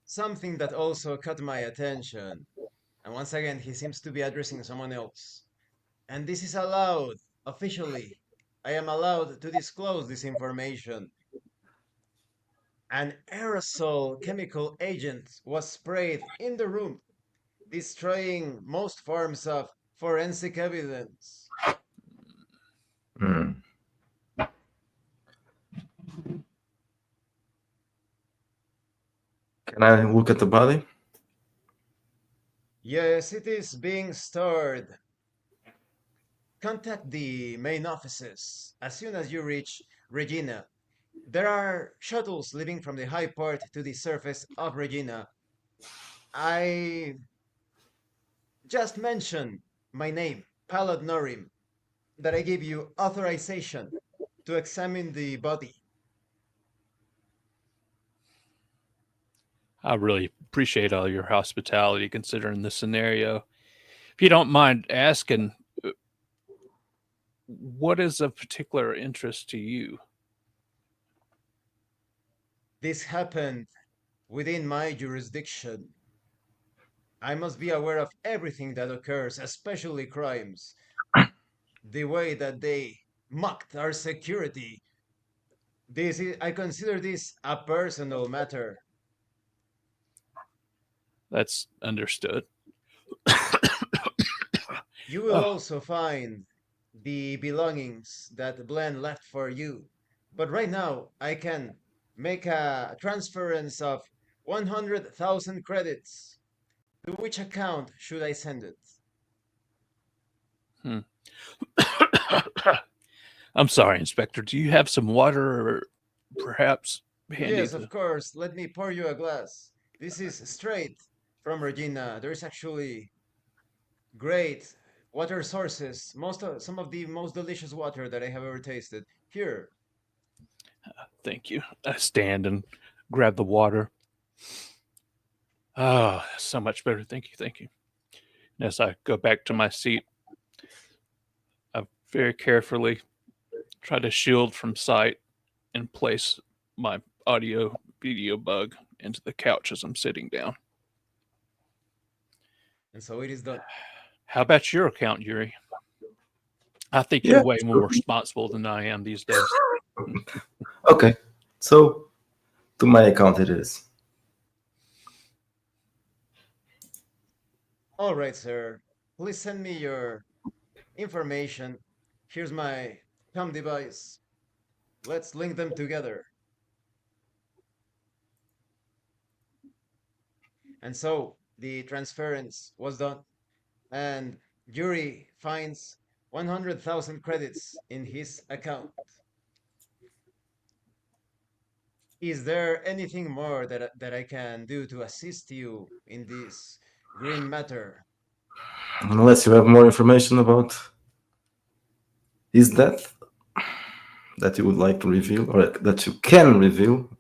Something that also caught my attention, and once again, he seems to be addressing someone else. And this is allowed officially. I am allowed to disclose this information. An aerosol chemical agent was sprayed in the room, destroying most forms of forensic evidence. Hmm. Can I look at the body? Yes, it is being stored. Contact the main offices as soon as you reach Regina. There are shuttles leaving from the high port to the surface of Regina. I just mention my name, Palad Norim, that I give you authorization to examine the body. I really appreciate all your hospitality considering the scenario. If you don't mind asking, what is of particular interest to you? This happened within my jurisdiction. I must be aware of everything that occurs, especially crimes. The way that they mocked our security. I consider this a personal matter. That's understood. You will Oh, also find the belongings that Glenn left for you. But right now, I can make a transference of 100,000 credits. To which account should I send it? hmm. I'm sorry, Inspector. Do you have some water or perhaps handy Yes, to? of course. Let me pour you a glass. This is straight from Regina. There's actually great water sources. Some of the most delicious water that I have ever tasted. Here, Thank you. I stand and grab the water. Ah, oh, so much better. Thank you. Thank you. As I go back to my seat, I very carefully try to shield from sight and place my audio video bug into the couch as I'm sitting down. and so it is done. How about your account, Yuri? I think you're Yeah, way sure. more responsible than I am these days. Okay. So to my account it is. All right, sir. Please send me your information. Here's my thumb device. Let's link them together. And so the transference was done, and Yuri finds 100,000 credits in his account. Is there anything more that I can do to assist you in this grim matter? Unless you have more information about his death that you would like to reveal or that you can reveal.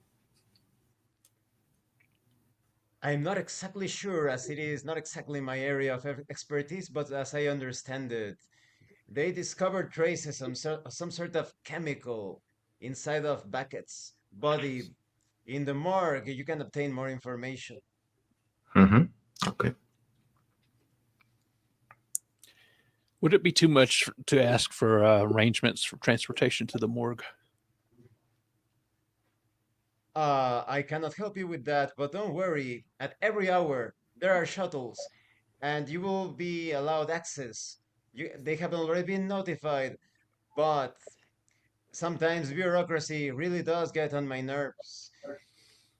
I'm not exactly sure, as it is not exactly my area of expertise, but as I understand it, they discovered traces of some sort of chemical inside of Beckett's body. In the morgue, you can obtain more information. Mm-hmm. Okay. Would it be too much to ask for arrangements for transportation to the morgue? I cannot help you with that, but don't worry. At every hour, there are shuttles, and you will be allowed access. They have already been notified, but sometimes bureaucracy really does get on my nerves.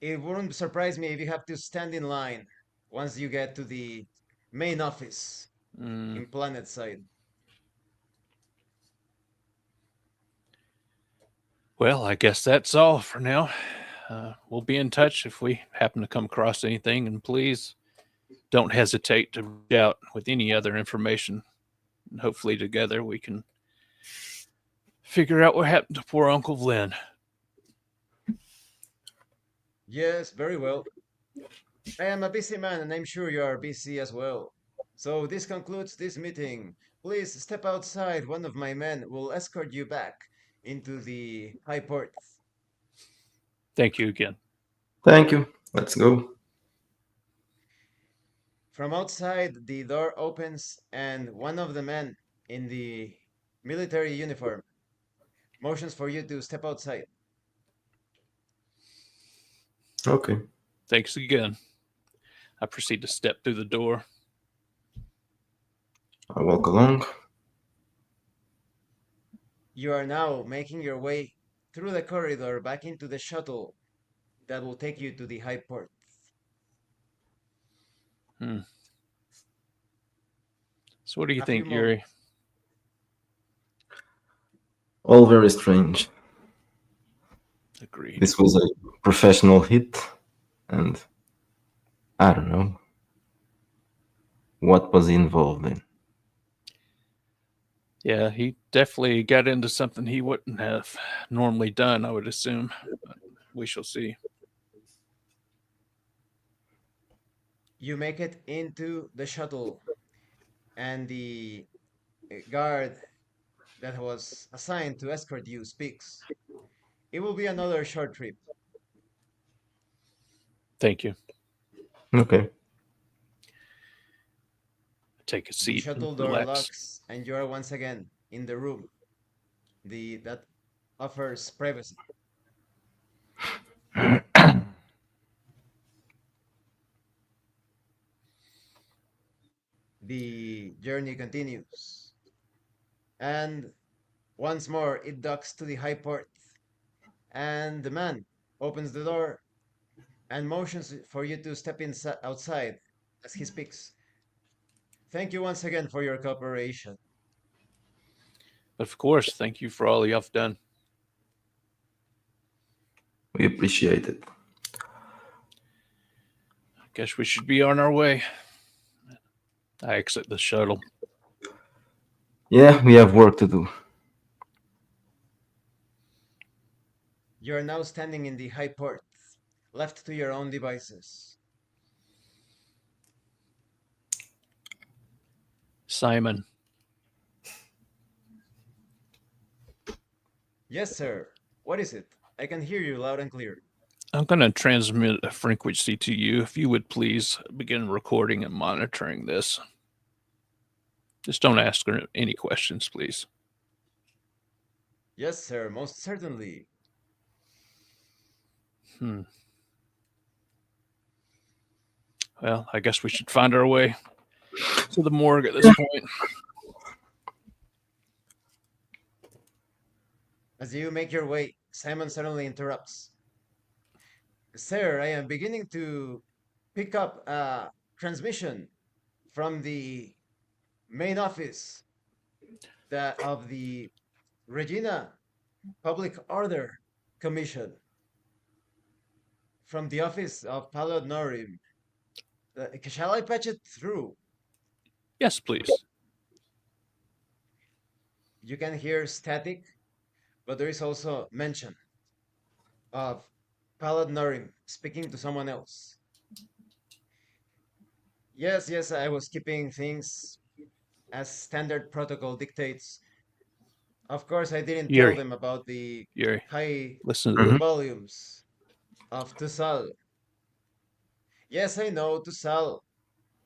It wouldn't surprise me if you have to stand in line once you get to the main office Mm, in Planet Side. well, I guess that's all for now. We'll be in touch if we happen to come across anything, and please don't hesitate to reach out with any other information. And hopefully, together we can figure out what happened to poor Uncle Glenn. Yes, very well. I am a busy man, and I'm sure you are busy as well. So this concludes this meeting. Please step outside. One of my men will escort you back into the high port. Thank you again. Thank you. Let's go. From outside, the door opens, and one of the men in the military uniform motions for you to step outside. Okay. Thanks again. I proceed to step through the door. I walk along. You are now making your way through the corridor back into the shuttle that will take you to the high port. Hmm. So, what do you A few think, Yuri? moments. All very strange. Agreed. This was a professional hit, and I don't know what was he involved in. Yeah, he definitely got into something he wouldn't have normally done, I would assume. But we shall see. You make it into the shuttle, and the guard that was assigned to escort you speaks. It will be another short trip. Thank you. Okay. Take a The seat and shuttle door relax. locks, and you are once again in the room the that offers privacy. The journey continues. And once more, it docks to the high port. And the man opens the door and motions for you to step outside as he speaks. Thank you once again for your cooperation. But of course, thank you for all you've done. We appreciate it. I guess we should be on our way. I exit the shuttle. Yeah, we have work to do. You are now standing in the high port, left to your own devices. Simon, Yes, sir. What is it? I can hear you loud and clear. I'm going to transmit a frequency to you. If you would please begin recording and monitoring this. Just don't ask her any questions, please. Yes, sir, most certainly. Hmm. Well, I guess we should find our way to the morgue at this point. As you make your way, Simon suddenly interrupts. Sir, I am beginning to pick up a transmission from the main office of the Regina Public Order Commission, from the office of Palad Norim. Shall I patch it through? Yes, please. You can hear static, but there is also mention of Palad Norim speaking to someone else. Yes, yes, I was keeping things as standard protocol dictates. Of course, I didn't tell Yuri, them about the Yuri, high listen to Mhm. this. volumes of Tusal. Yes, I know Tusal.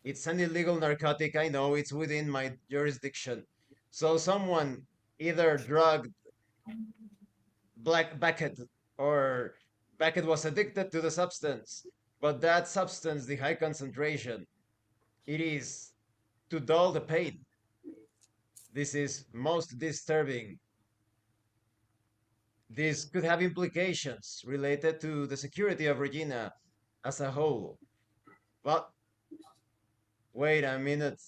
It's an illegal narcotic. I know it's within my jurisdiction. So someone either drugged Black Beckett or Beckett was addicted to the substance. But that substance, the high concentration, it is to dull the pain. This is most disturbing. This could have implications related to the security of Regina as a whole. But wait a minute.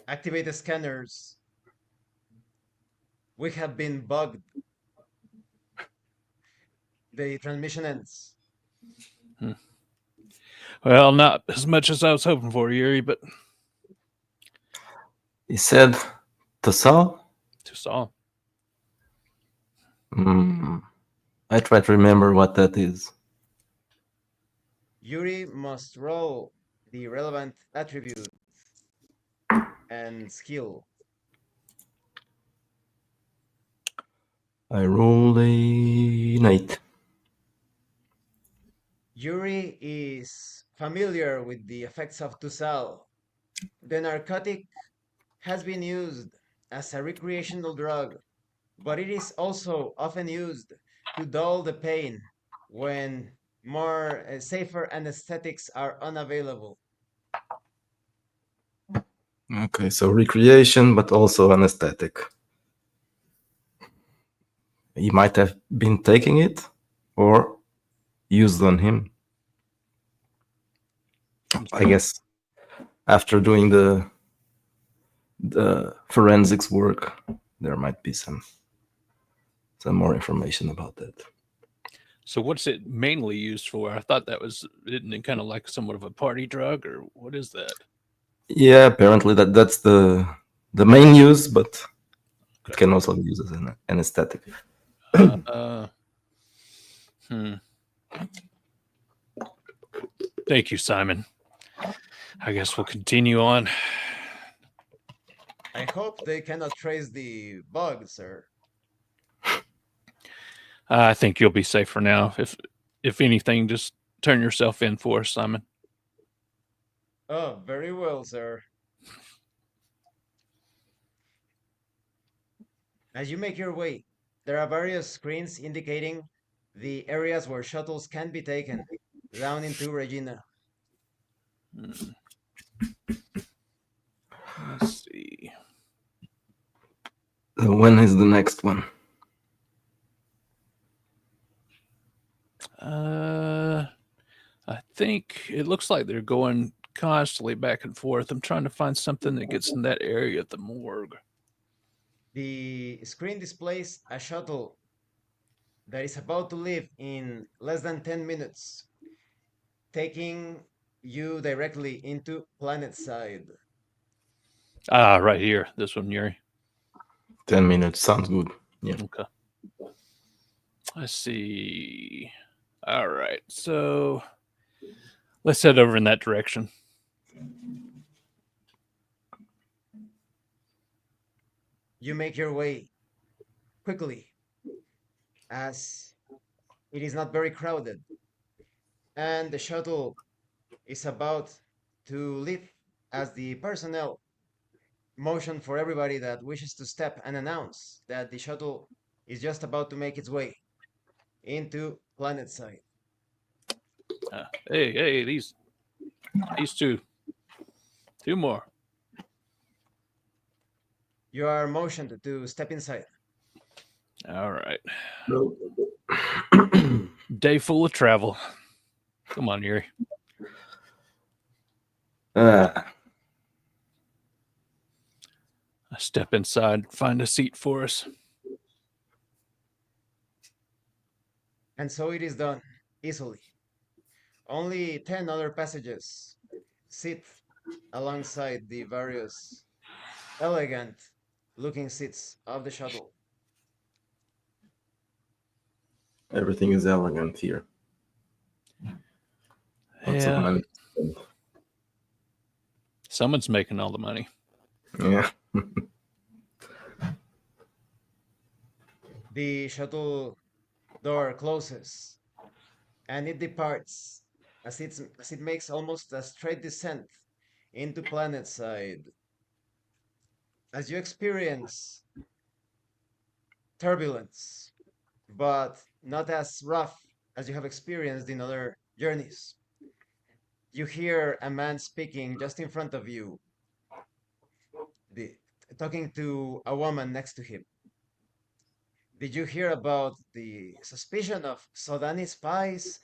Activate the scanners. We have been bugged. The transmission ends. Hmm. Well, not as much as I was hoping for, Yuri, but He said, Tassal? just all. I try to remember what that is. Yuri must roll the relevant attribute and skill. I rolled an 8. Yuri is familiar with the effects of Tusal. The narcotic has been used as a recreational drug, but it is also often used to dull the pain when more safer anesthetics are unavailable. Okay, so recreation, but also anesthetic. He might have been taking it or used on him. I guess after doing the forensics work, there might be some more information about that. So, what's it mainly used for? I thought that was, isn't it kind of like somewhat of a party drug, or what is that? Yeah, apparently that's the main use, but it Okay. can also be used as an anesthetic. Uh, hmm. Thank you, Simon. I guess we'll continue on. I hope they cannot trace the bug, sir. I think you'll be safe for now. If anything, just turn yourself in for us, Simon. Oh, very well, sir. As you make your way, there are various screens indicating the areas where shuttles can be taken down into Regina. Hmm. When is the next one? I think it looks like they're going constantly back and forth. I'm trying to find something that gets in that area at the morgue. The screen displays a shuttle that is about to leave in less than 10 minutes, taking you directly into planet side. Ah, right here. This one, Yuri. 10 minutes sounds good. Yeah. Okay. Let's see. All right. So let's head over in that direction. You make your way quickly as it is not very crowded, and the shuttle is about to leave as the personnel motion for everybody that wishes to step and announce that the shuttle is just about to make its way into planet side. Hey, these two more. You are motioned to step inside. All right. Day full of travel. Come on, Yuri. Uh, I step inside, find a seat for us. And so it is done easily. Only 10 other passengers sit alongside the various elegant looking seats of the shuttle. everything is elegant here. Lots of Yeah. money. Someone's making all the money. Yeah. The shuttle door closes and it departs as it makes almost a straight descent into planet side. As you experience turbulence, but not as rough as you have experienced in other journeys. You hear a man speaking just in front of you, the, talking to a woman next to him. Did you hear about the suspicion of Sodani spies?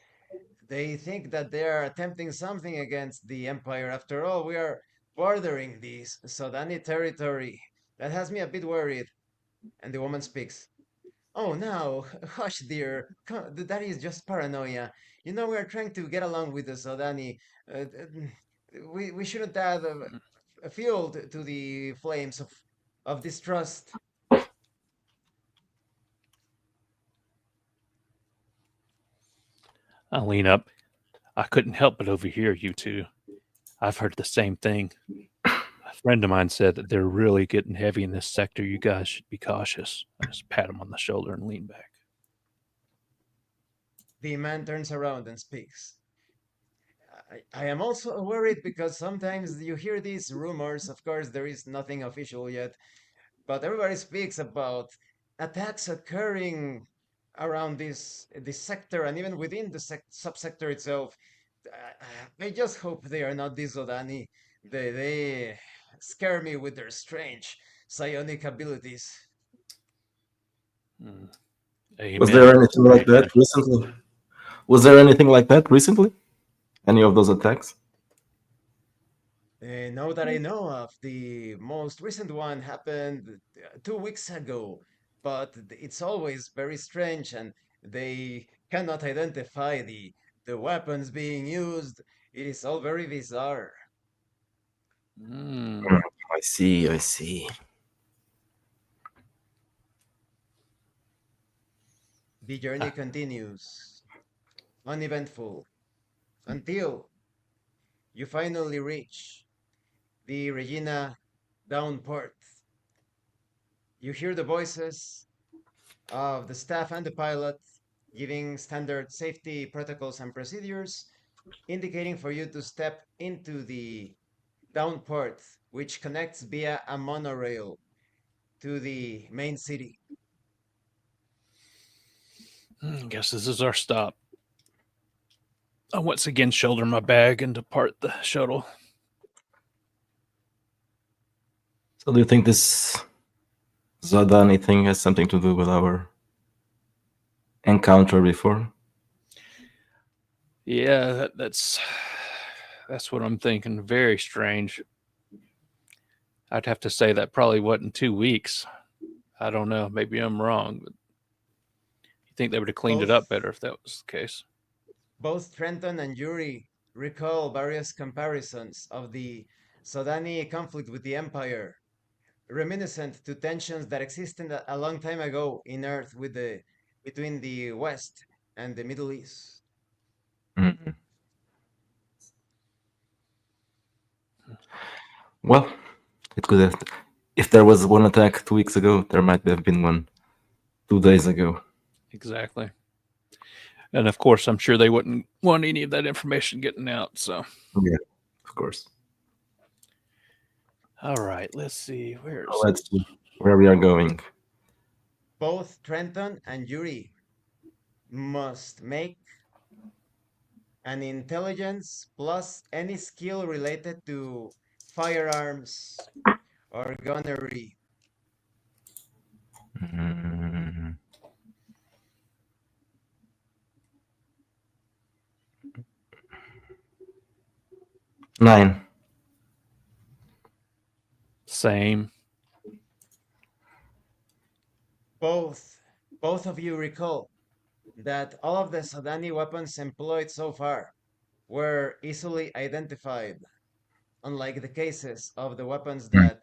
They think that they are attempting something against the Empire. After all, we are bordering the Sodani territory. That has me a bit worried. And the woman speaks. Oh, now, hush, dear. That is just paranoia. You know, we are trying to get along with the Sodani. We shouldn't add a fuel to the flames of distrust. I lean up. I couldn't help but overhear you two. I've heard the same thing. A friend of mine said that they're really getting heavy in this sector. You guys should be cautious. I just pat him on the shoulder and lean back. The man turns around and speaks. I am also worried because sometimes you hear these rumors. Of course, there is nothing official yet, but everybody speaks about attacks occurring around this sector and even within the subsector itself. I just hope they are not these Odani. They scare me with their strange psionic abilities. Mm. Was Amen. there anything like that Amen. recently? Was there anything like that recently? Any of those attacks? Now that I know of, the most recent one happened 2 weeks ago, but it's always very strange, and they cannot identify the weapons being used. It is all very bizarre. Mm. I see, I see. The journey continues, uneventful, until you finally reach the Regina downport. You hear the voices of the staff and the pilot giving standard safety protocols and procedures, indicating for you to step into the downport, which connects via a monorail to the main city. Guess this is our stop. I once again shoulder my bag and depart the shuttle. So do you think this Zodani thing has something to do with our encounter before? Yeah, that's what I'm thinking. Very strange. I'd have to say that probably wasn't 2 weeks. I don't know. Maybe I'm wrong, but you think they would have cleaned it Both up better if that was the case. both Trenton and Yuri recall various comparisons of the Sodani conflict with the Empire, reminiscent to tensions that existed a long time ago in Earth between the West and the Middle East. Mhm. Well, it could have. If there was one attack 2 weeks ago, there might have been one 2 days ago. Exactly. And of course, I'm sure they wouldn't want any of that information getting out. So, Yeah, of course. all right, let's see. So Where's let's see where we are going. Both Trenton and Yuri must make an intelligence plus any skill related to firearms or gunnery. Mm, 9. same? Both both of you recall that all of the Sodani weapons employed so far were easily identified, unlike the cases of the weapons Mm. that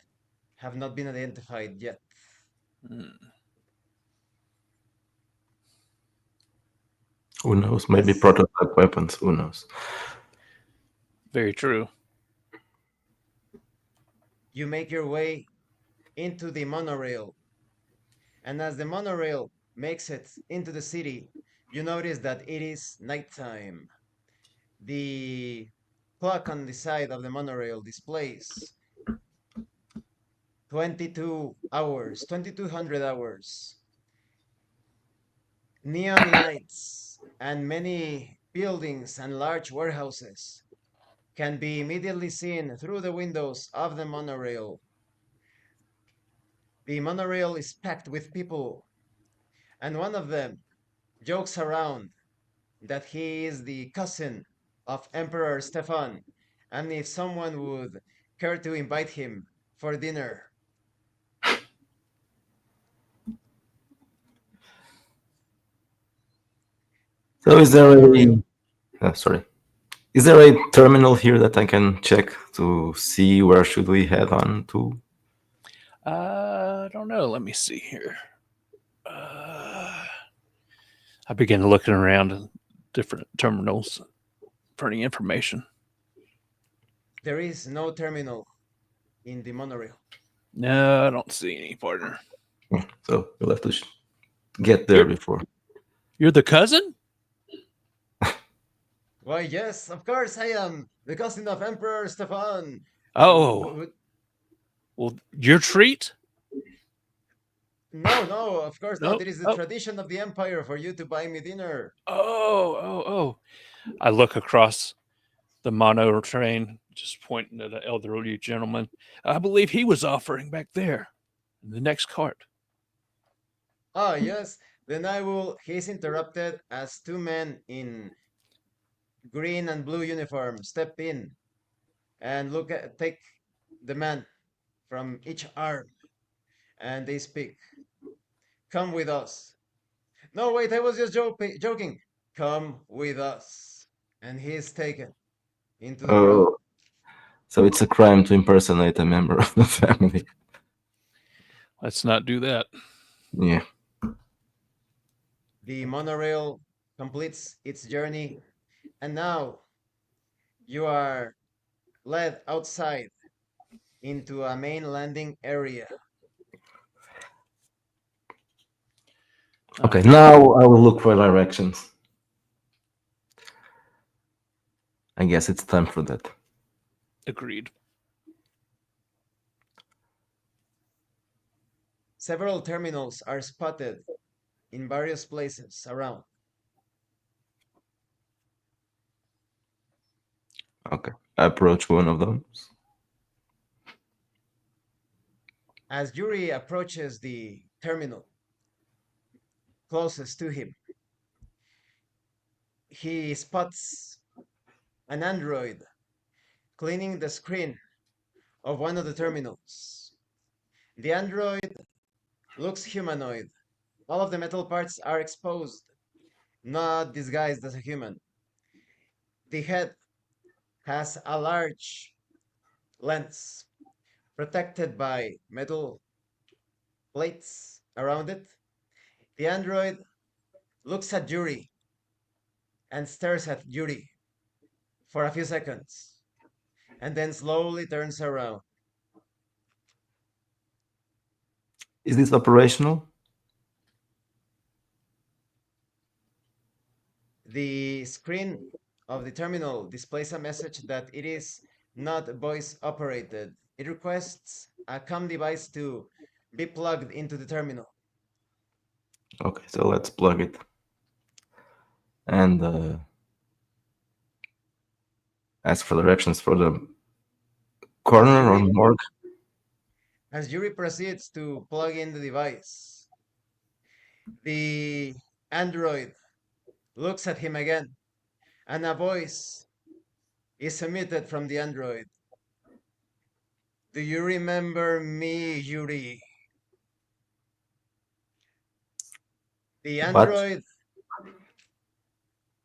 have not been identified yet. Hmm, Who knows? Maybe As prototype weapons. Who knows? very true. you make your way into the monorail, and as the monorail makes it into the city, you notice that it is nighttime. The clock on the side of the monorail displays 22 hours, 2200 hours. Neon lights and many buildings and large warehouses can be immediately seen through the windows of the monorail. The monorail is packed with people, and one of them jokes around that he is the cousin of Emperor Stefan, and if someone would care to invite him for dinner. So is The there monorail. sorry. Is there a terminal here that I can check to see where should we head on to? I don't know. Let me see here. Uh, I began looking around at different terminals for any information. There is no terminal in the monorail. No, I don't see any partner. So we'll have to get there You're before. you're the cousin? Why, yes, of course I am the cousin of Emperor Stefan. Oh, well, your treat? No, no, of course not. No. It is the Oh, tradition of the Empire for you to buy me dinner. oh. I look across the mono train, just pointing at an elderly gentleman. I believe he was offering back there in the next cart. Ah, yes, then I will. He's interrupted as two men in green and blue uniform step in and take the man from each arm and they speak. Come with us. No, wait, I was just joking. Come with us. And he is taken into the room. Oh, so it's a crime to impersonate a member of the family. Let's not do that. Yeah. The monorail completes its journey, and now you are led outside into a main landing area. Okay, Okay, now I will look for directions. I guess it's time for that. agreed. Several terminals are spotted in various places around. Okay. I approach one of those. As Yuri approaches the terminal closest to him, he spots an android cleaning the screen of one of the terminals. The android looks humanoid. All of the metal parts are exposed, not disguised as a human. The head has a large lens protected by metal plates around it. The android looks at Yuri and stares at Yuri for a few seconds and then slowly turns around. Is this operational? The screen of the terminal displays a message that it is not voice operated. It requests a COM device to be plugged into the terminal. Okay, so let's plug it. And ask for directions for the corner or morgue. As Yuri proceeds to plug in the device, the android looks at him again, and a voice is emitted from the android. Do you remember me, Yuri? The What? android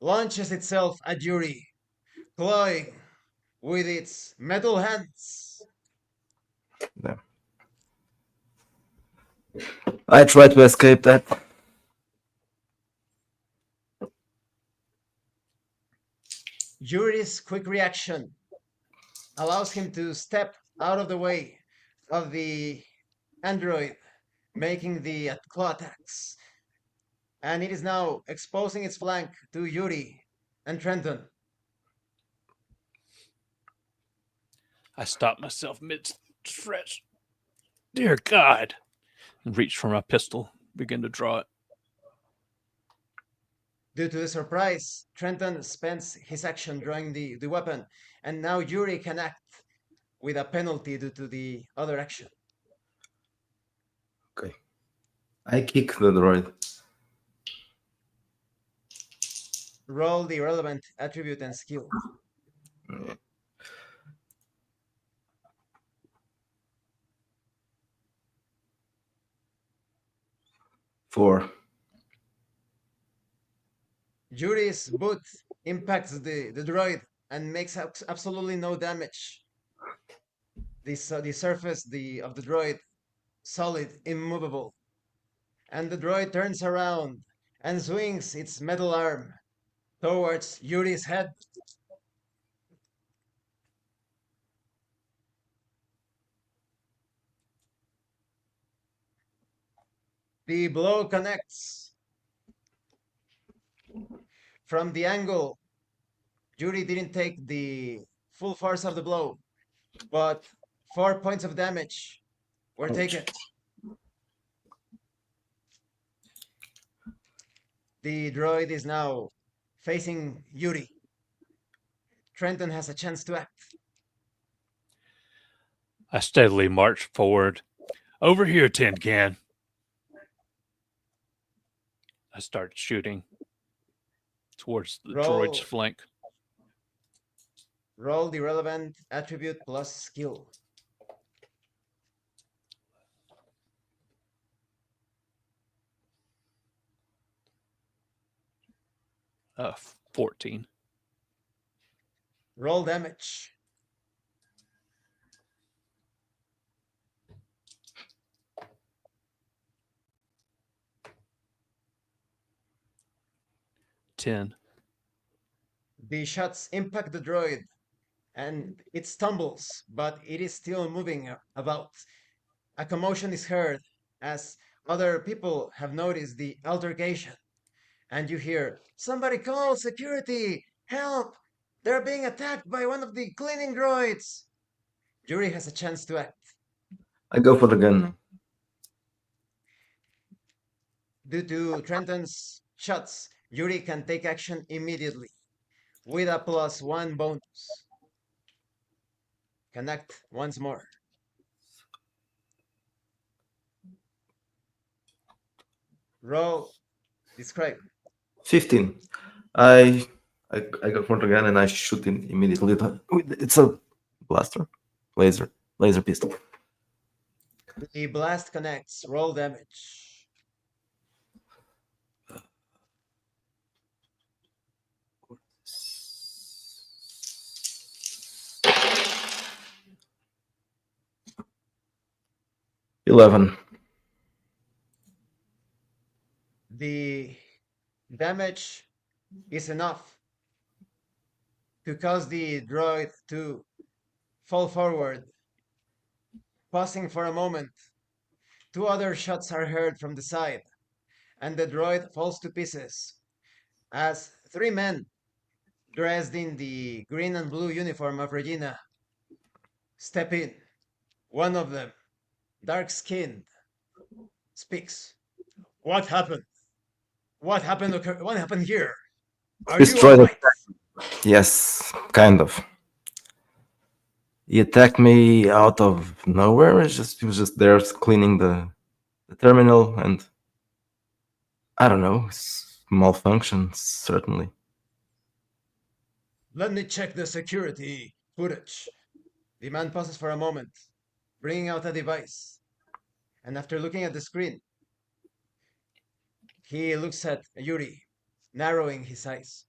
launches itself at Yuri, clawing with its metal hands. Yeah. I tried to escape that. Yuri's quick reaction allows him to step out of the way of the android, making the claw attacks. And it is now exposing its flank to Yuri and Trenton. I stopped myself mid stretch. Dear God! And reached for my pistol, began to draw it. Due to the surprise, Trenton spends his action drawing the weapon, and now Yuri can act with a penalty due to the other action. Okay. I kick the droid. Roll the relevant attribute and skill. 4. Yuri's boot impacts the droid and makes absolutely no damage. The surface of the droid solid, immovable. And the droid turns around and swings its metal arm towards Yuri's head. The blow connects. From the angle, Yuri didn't take the full force of the blow, but 4 points of damage were taken. The droid is now facing Yuri. Trenton has a chance to act. I steadily marched forward. Over here, Tin Can. I started shooting towards the droid's Roll, flank. roll the relevant attribute plus skill. 14. Roll damage. $10. The shots impact the droid and it stumbles, but it is still moving about. A commotion is heard as other people have noticed the altercation, and you hear, "Somebody call security! Help! They're being attacked by one of the cleaning droids!" Yuri has a chance to act. I go for the gun. Due to Trenton's shots, Yuri can take action immediately with a +1 bonus. Can act once more. Roll, describe. 15. I I got one again and I shoot him immediately. It's a blaster, laser, laser pistol. The blast connects. Roll damage. 11. The damage is enough to cause the droid to fall forward. Pausing for a moment, two other shots are heard from the side, and the droid falls to pieces as three men dressed in the green and blue uniform of Regina step in. One of them, dark skinned, speaks. What happened? What happened here? Are you all Destroyed it. right? Yes, kind of. He attacked me out of nowhere. He was just there cleaning the terminal, and I don't know, malfunctions certainly. Let me check the security footage. The man pauses for a moment, bringing out a device, and after looking at the screen, he looks at Yuri, narrowing his eyes.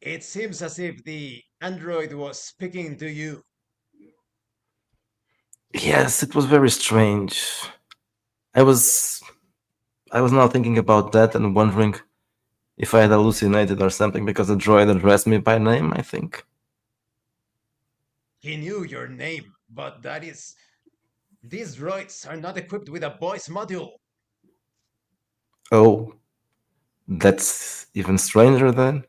It seems as if the android was speaking to you. Yes, it was very strange. I was I was now thinking about that and wondering if I had hallucinated or something because the droid addressed me by name, I think. He knew your name, but that is. These droids are not equipped with a voice module. Oh, that's even stranger then?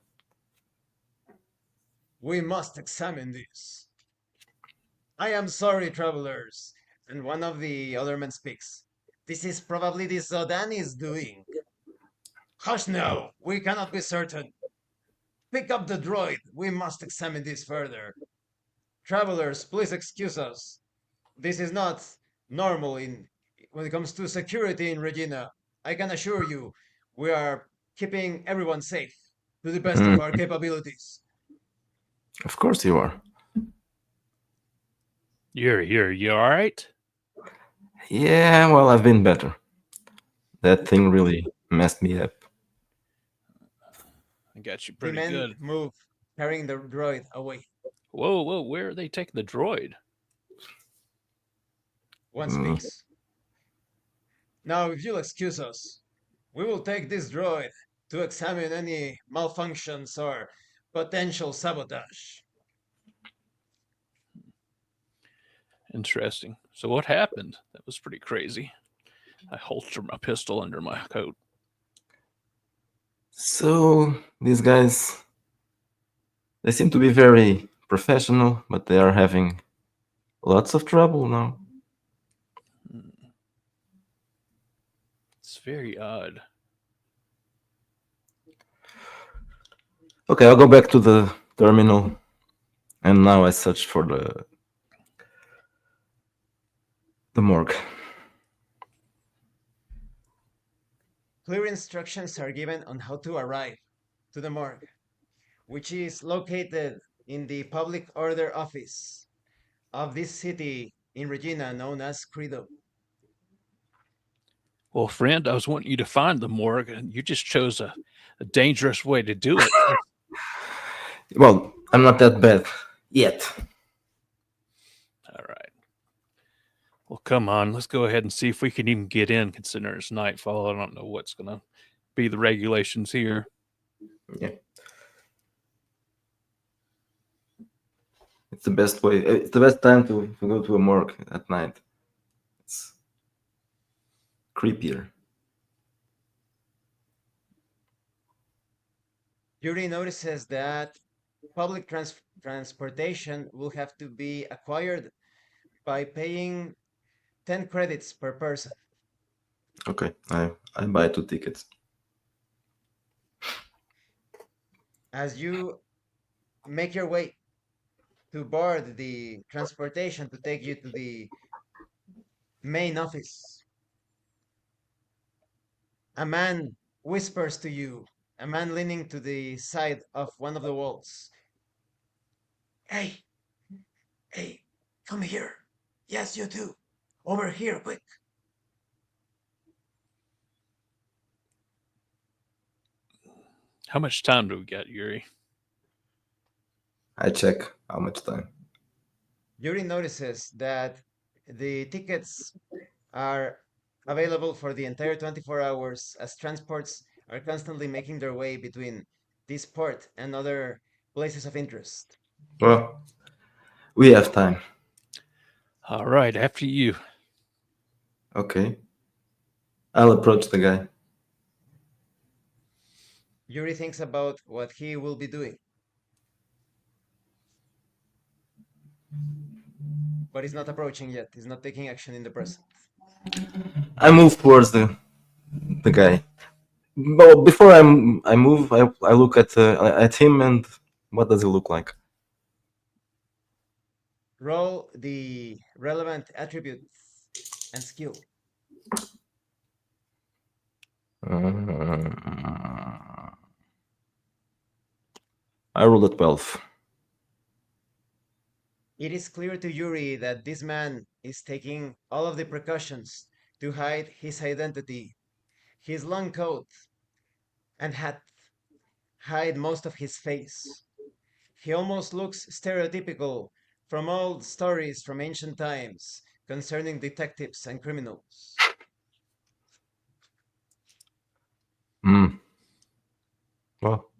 We must examine this. I am sorry, travelers. And one of the other men speaks. This is probably the Zodani's doing. Hush now, we cannot be certain. Pick up the droid, we must examine this further. Travelers, please excuse us. This is not normal in when it comes to security in Regina. I can assure you, we are keeping everyone safe to the best of Mm, our capabilities. of course you are. You all right? Yeah, well, I've been better. That thing really messed me up. I got you The pretty men good. move, carrying the droid away. Whoa, whoa, where are they taking the droid? One Mm, speaks. Now, if you'll excuse us, we will take this droid to examine any malfunctions or potential sabotage. Interesting. So what happened? That was pretty crazy. I holster my pistol under my coat. so, these guys, they seem to be very professional, but they are having lots of trouble now. Hmm, it's very odd. Okay, I'll go back to the terminal, and now I search for the morgue. Clear instructions are given on how to arrive to the morgue, which is located in the public order office of this city in Regina known as Credo. Well, friend, I was wanting you to find the morgue, and you just chose a dangerous way to do it. Well, I'm not that bad yet. All right. Well, come on. Let's go ahead and see if we can even get in, considering it's nightfall. I don't know what's going to be the regulations here. Yeah, it's the best way. It's the best time to go to a morgue at night. It's creepier. Yuri notices that public transportation will have to be acquired by paying 10 credits per person. Okay, I buy 2 tickets. As you make your way to board the transportation to take you to the main office, A man whispers to you, a man leaning to the side of one of the walls. Hey, hey, come here. Yes, you do. Over here, quick. How much time do we got, Yuri? I check how much time. Yuri notices that the tickets are available for the entire 24 hours as transports are constantly making their way between this port and other places of interest. Well, we have time. All right, after you. Okay. I'll approach the guy. Yuri thinks about what he will be doing, but he's not approaching yet. He's not taking action in the present. I move towards the guy. But before I move, I look at him and what does he look like? Roll the relevant attributes and skill. Uh, I rolled a 12. It is clear to Yuri that this man is taking all of the precautions to hide his identity. His long coat and hat hide most of his face. He almost looks stereotypical from old stories from ancient times concerning detectives and criminals. Hmm. Well,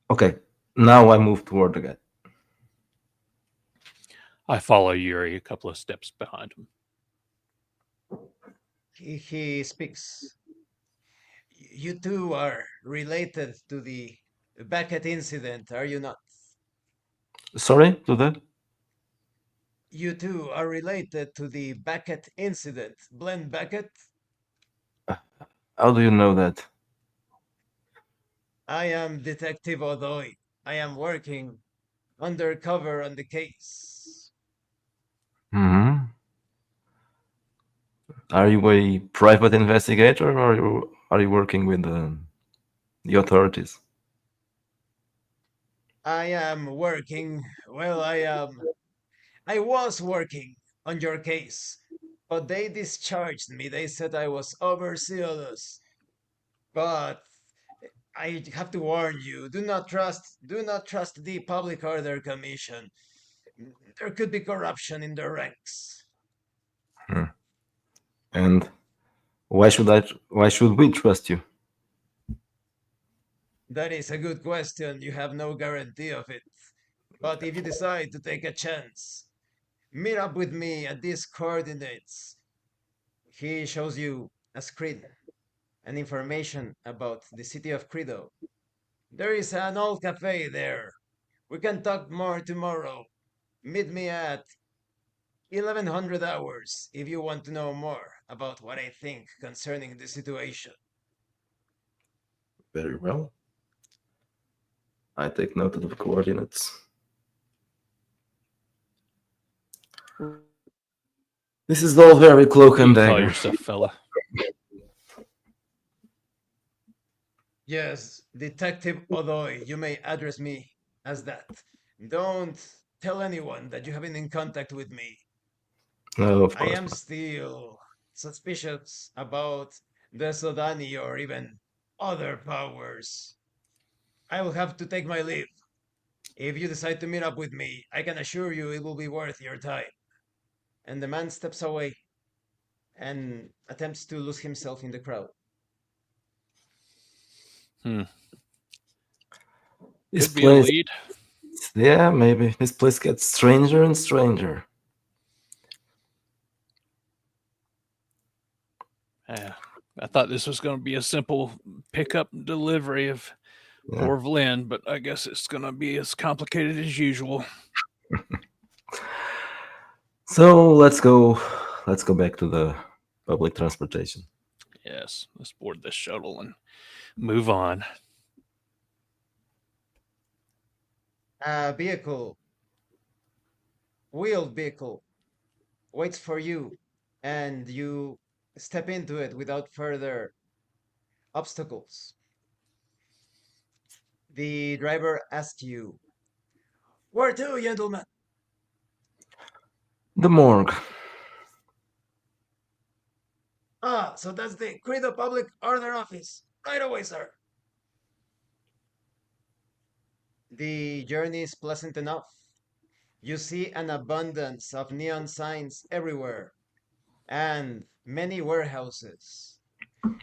okay. Now I move toward the guy. I follow Yuri a couple of steps behind him. He speaks. You two are related to the Beckett incident, are you not? Sorry to the. You two are related to the Beckett incident. Glenn Beckett? How do you know that? I am Detective Odoy. I am working undercover on the case. Hmm. Are you a private investigator, or are you working with the authorities? I am working, well, I was working on your case, but they discharged me. They said I was overzealous. But I have to warn you, do not trust the Public Order Commission. There could be corruption in their ranks. Hmm. And why should I? Why should we trust you? That is a good question. You have no guarantee of it. But if you decide to take a chance, meet up with me at these coordinates. He shows you a screen and information about the city of Credo. There is an old cafe there. We can talk more tomorrow. Meet me at 1100 hours if you want to know more about what I think concerning the situation. Very well. I take note of the coordinates. This is all very cloak What do and you call dagger. yourself, fella? Yes, Detective Odoy, you may address me as that. Don't tell anyone that you have been in contact with me. No, of I course am not. still suspicious about the Sodani or even other powers. I will have to take my leave. If you decide to meet up with me, I can assure you it will be worth your time. And the man steps away and attempts to lose himself in the crowd. Hmm. This Could be a place, lead. yeah, maybe this place gets stranger and stranger. Yeah. I thought this was going to be a simple pickup and delivery of Yeah. poor Vlyn, but I guess it's going to be as complicated as usual. So let's go. Let's go back to the public transportation. Yes, let's board this shuttle and move on. A vehicle, wheeled vehicle, waits for you, and you step into it without further obstacles. The driver asks you, "Where to, gentlemen?" The morgue. "Ah, so that's the Credo Public Order Office. Right away, sir." The journey is pleasant enough. You see an abundance of neon signs everywhere and many warehouses.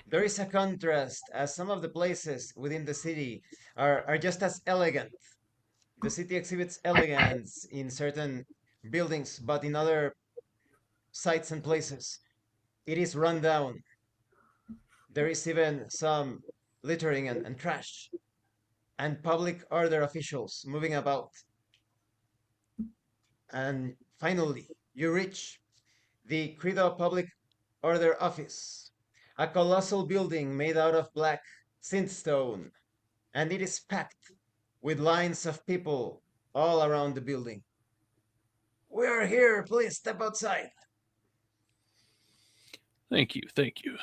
There is a contrast as some of the places within the city are just as elegant. The city exhibits elegance in certain buildings, but in other sites and places, it is run down. There is even some littering and trash, and public order officials moving about. And finally, you reach the Credo Public Order Office, a colossal building made out of black sandstone, and it is packed with lines of people all around the building. "We are here, please step outside." Thank you. Thank you.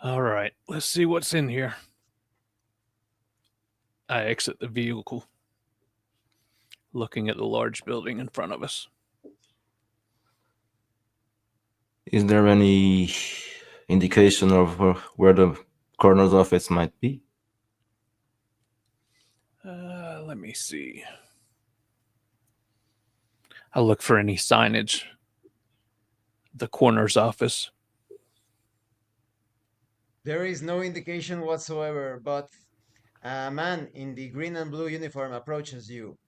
All right. Let's see what's in here. I exit the vehicle, looking at the large building in front of us. Is there any indication of where the coroner's office might be? Let me see. I look for any signage. The coroner's office. There is no indication whatsoever, but a man in the green and blue uniform approaches you.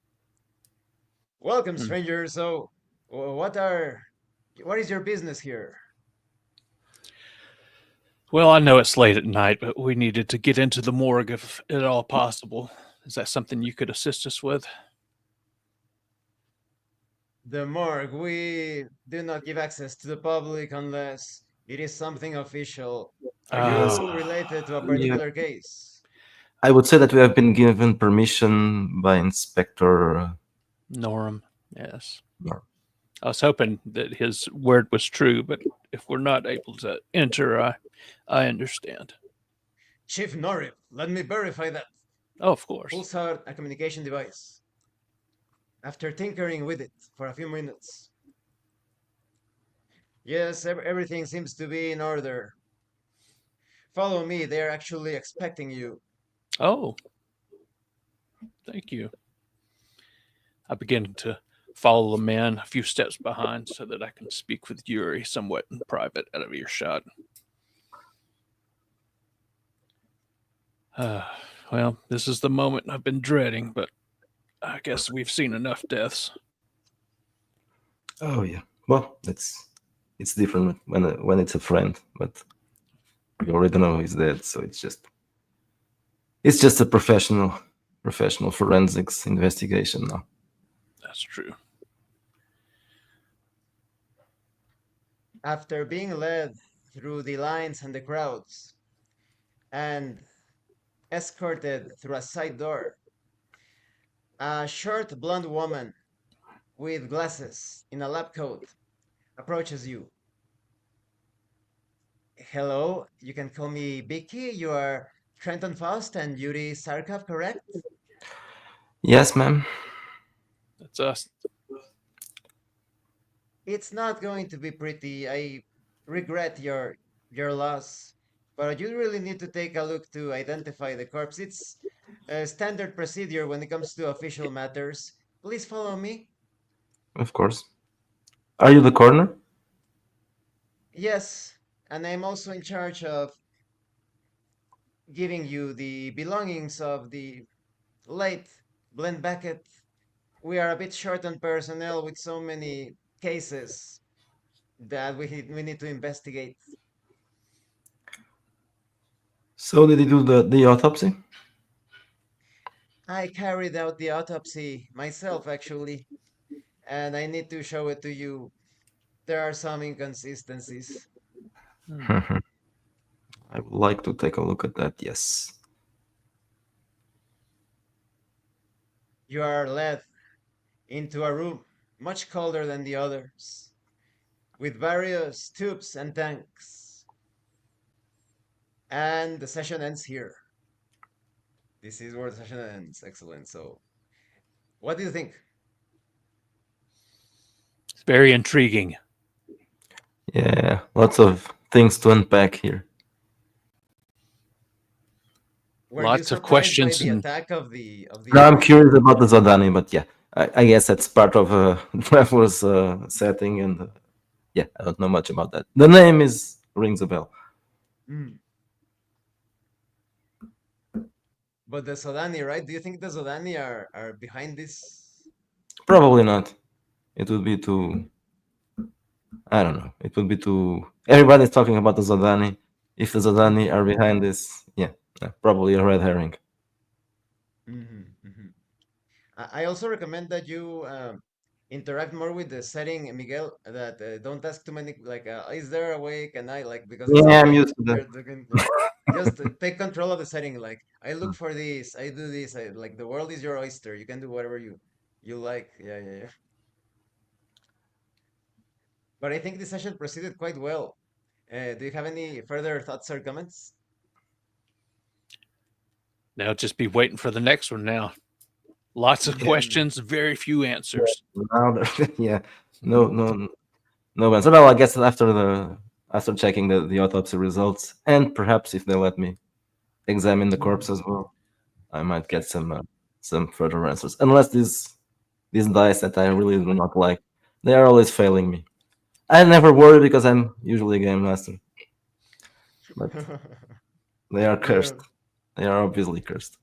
"Welcome, Hmm. stranger. So, what is your business here?" Well, I know it's late at night, but we needed to get into the morgue if at all possible. Is that something you could assist us with? "The morgue. We do not give access to the public unless it is something official. Are Ah, you related to a Yeah, particular case?" I would say that we have been given permission by Inspector. Norm. Yes. Nor- I was hoping that his word was true, but if we're not able to enter, I understand. "Chief Norib, let me verify that." Oh, of course. Pulls out a communication device. After tinkering with it for a few minutes, "Yes, everything seems to be in order. Follow me, they are actually expecting you." Oh, thank you. I begin to follow the man a few steps behind so that I can speak with Yuri somewhat in private out of earshot. Uh, well, this is the moment I've been dreading, but I guess we've seen enough deaths. Oh yeah. Well, it's different when it's a friend, but we already know he's dead, so it's just a professional forensics investigation now. That's true. After being led through the lines and the crowds and escorted through a side door, a short blonde woman with glasses in a lab coat approaches you. "Hello, you can call me Vicky. You are Trenton Faust and Yuri Sarkov, correct?" Yes, ma'am. That's us. "It's not going to be pretty. I regret your loss, but you really need to take a look to identify the corpse. It's a standard procedure when it comes to official matters. Please follow me." Of course. Are you the coroner? "Yes, and I'm also in charge of giving you the belongings of the late Glenn Beckett. We are a bit short on personnel with so many cases that we need to investigate." So did you do the autopsy? "I carried out the autopsy myself, actually, and I need to show it to you. There are some inconsistencies." Hmm. I would like to take a look at that. Yes. You are led into a room much colder than the others. with various tubes and tanks. And the session ends here. This is where the session ends. Excellent. So, what do you think? It's very intriguing. Yeah, lots of things to unpack here. Were you Lots of surprised by questions the and attack of the Now I'm Emperor? curious about the Zodani, but yeah, I guess that's part of a traveler's setting, and yeah, I don't know much about that. The name is rings a bell. Mm. But the Sodani, right? Do you think the Sodani are behind this? Probably not. It would be Mm. too. I don't know. It would be too. Everybody's talking about the Zodani. If the Zodani Mm-hmm. are behind this, yeah, probably a red herring. Mm-hmm. Mm-hmm. I also recommend that you interact more with the setting, Miguel. That don't ask too many like, is there a way? Can I like because it's Yeah, I'm okay. used to that. Yeah. Just take control of the setting. Like I look for this, I do this. Like the world is your oyster. You can do whatever you like. Yeah, yeah, yeah. But I think the session proceeded quite well. Do you have any further thoughts or comments? now just be waiting for the next one now. Lots of Yeah, Mm-hmm. questions, very few answers. now yeah, no, no, no answer. Well, I guess after checking the autopsy results, and perhaps if they let me examine the corpse Mm-hmm. as well, I might get some further answers. Unless these dice that I really do not like, they are always failing me. I never worry because I'm usually a game master, but they are Yeah. cursed. They are obviously cursed.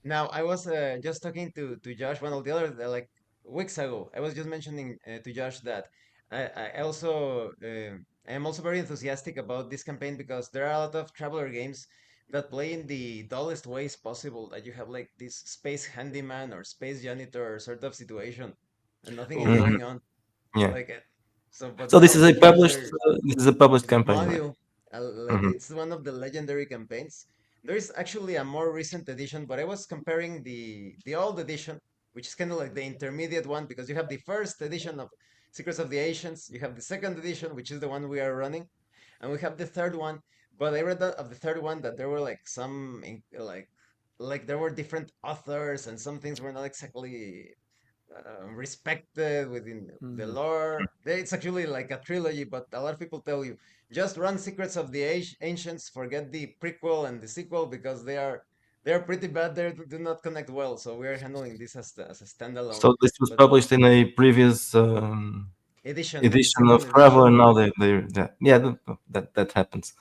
Now, I was just talking to Josh, one of the other, like weeks ago. I was just mentioning to Josh that I also I am also very enthusiastic about this campaign because there are a lot of traveler games that play in the dullest ways possible. That you have like this space handyman or space janitor sort of situation, and nothing is Oh, Mhm. going on. Yeah. Like so, but So now here's their this is a published the campaign, right? module, like Hmm. it's one of the legendary campaigns. There is actually a more recent edition, but I was comparing the old edition, which is kind of like the intermediate one, because you have the first edition of Secrets of the Ancients, you have the second edition, which is the one we are running, and we have the third one. But I read that of the third one that there were like like there were different authors and some things were not exactly respected within the mm. lore. It's actually like a trilogy, but a lot of people tell you just run Secrets of the Ancients, forget the prequel and the sequel because they are pretty bad. They do not connect well. So we are handling this as a standalone. So this was But published in a previous edition, the edition of second Travel, and edition. now yeah, that happens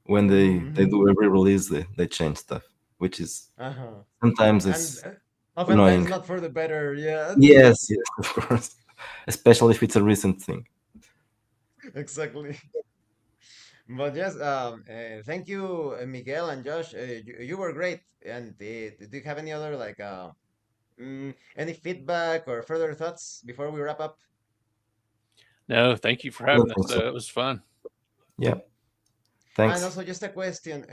when they Mm-hmm. do a re-release. They change stuff, which is Uh-huh. sometimes And is oftentimes annoying. not for the better. Yeah, Yes, yes, of course, especially if it's a recent thing. exactly. But yes, thank you, Miguel and Josh. You were great. And do you have any other like any feedback or further thoughts before we wrap up? No, thank you for I don't having us. think so. It was fun. Yeah, And thanks. also, just a question.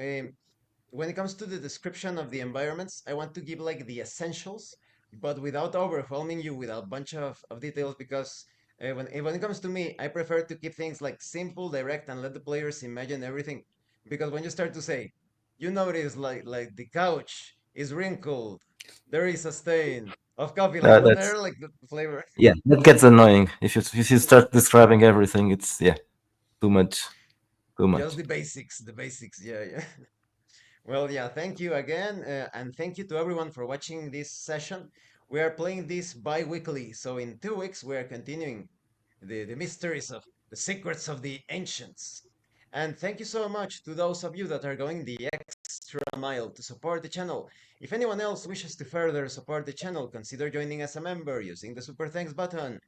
When it comes to the description of the environments, I want to give like the essentials, but without overwhelming you with a bunch of details because when it comes to me, I prefer to keep things like simple, direct, and let the players imagine everything. Because when you start to say, you notice like the couch is wrinkled, there is a stain of coffee, like That's whatever, like the flavor, yeah, that gets annoying if you start describing everything. It's yeah, too much, too just much. the basics, the basics. Yeah, yeah. Well, yeah, thank you again, and thank you to everyone for watching this session. We are playing this bi-weekly, so in 2 weeks we are continuing the mysteries of the secrets of the ancients. And thank you so much to those of you that are going the extra mile to support the channel. If anyone else wishes to further support the channel, consider joining as a member using the super thanks button.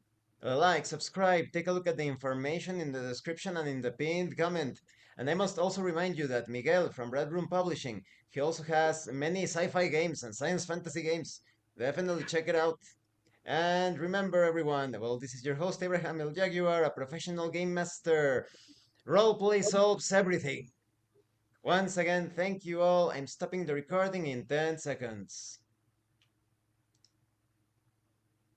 Like, subscribe, take a look at the information in the description and in the pinned comment. And I must also remind you that Miguel from Red Room Publishing, he also has many sci-fi games and science fantasy games. Definitely check it out. And remember, everyone, well, this is your host, Abraham El Jaguar, a professional game master. Roleplay solves everything. Once again, thank you all. I'm stopping the recording in 10 seconds.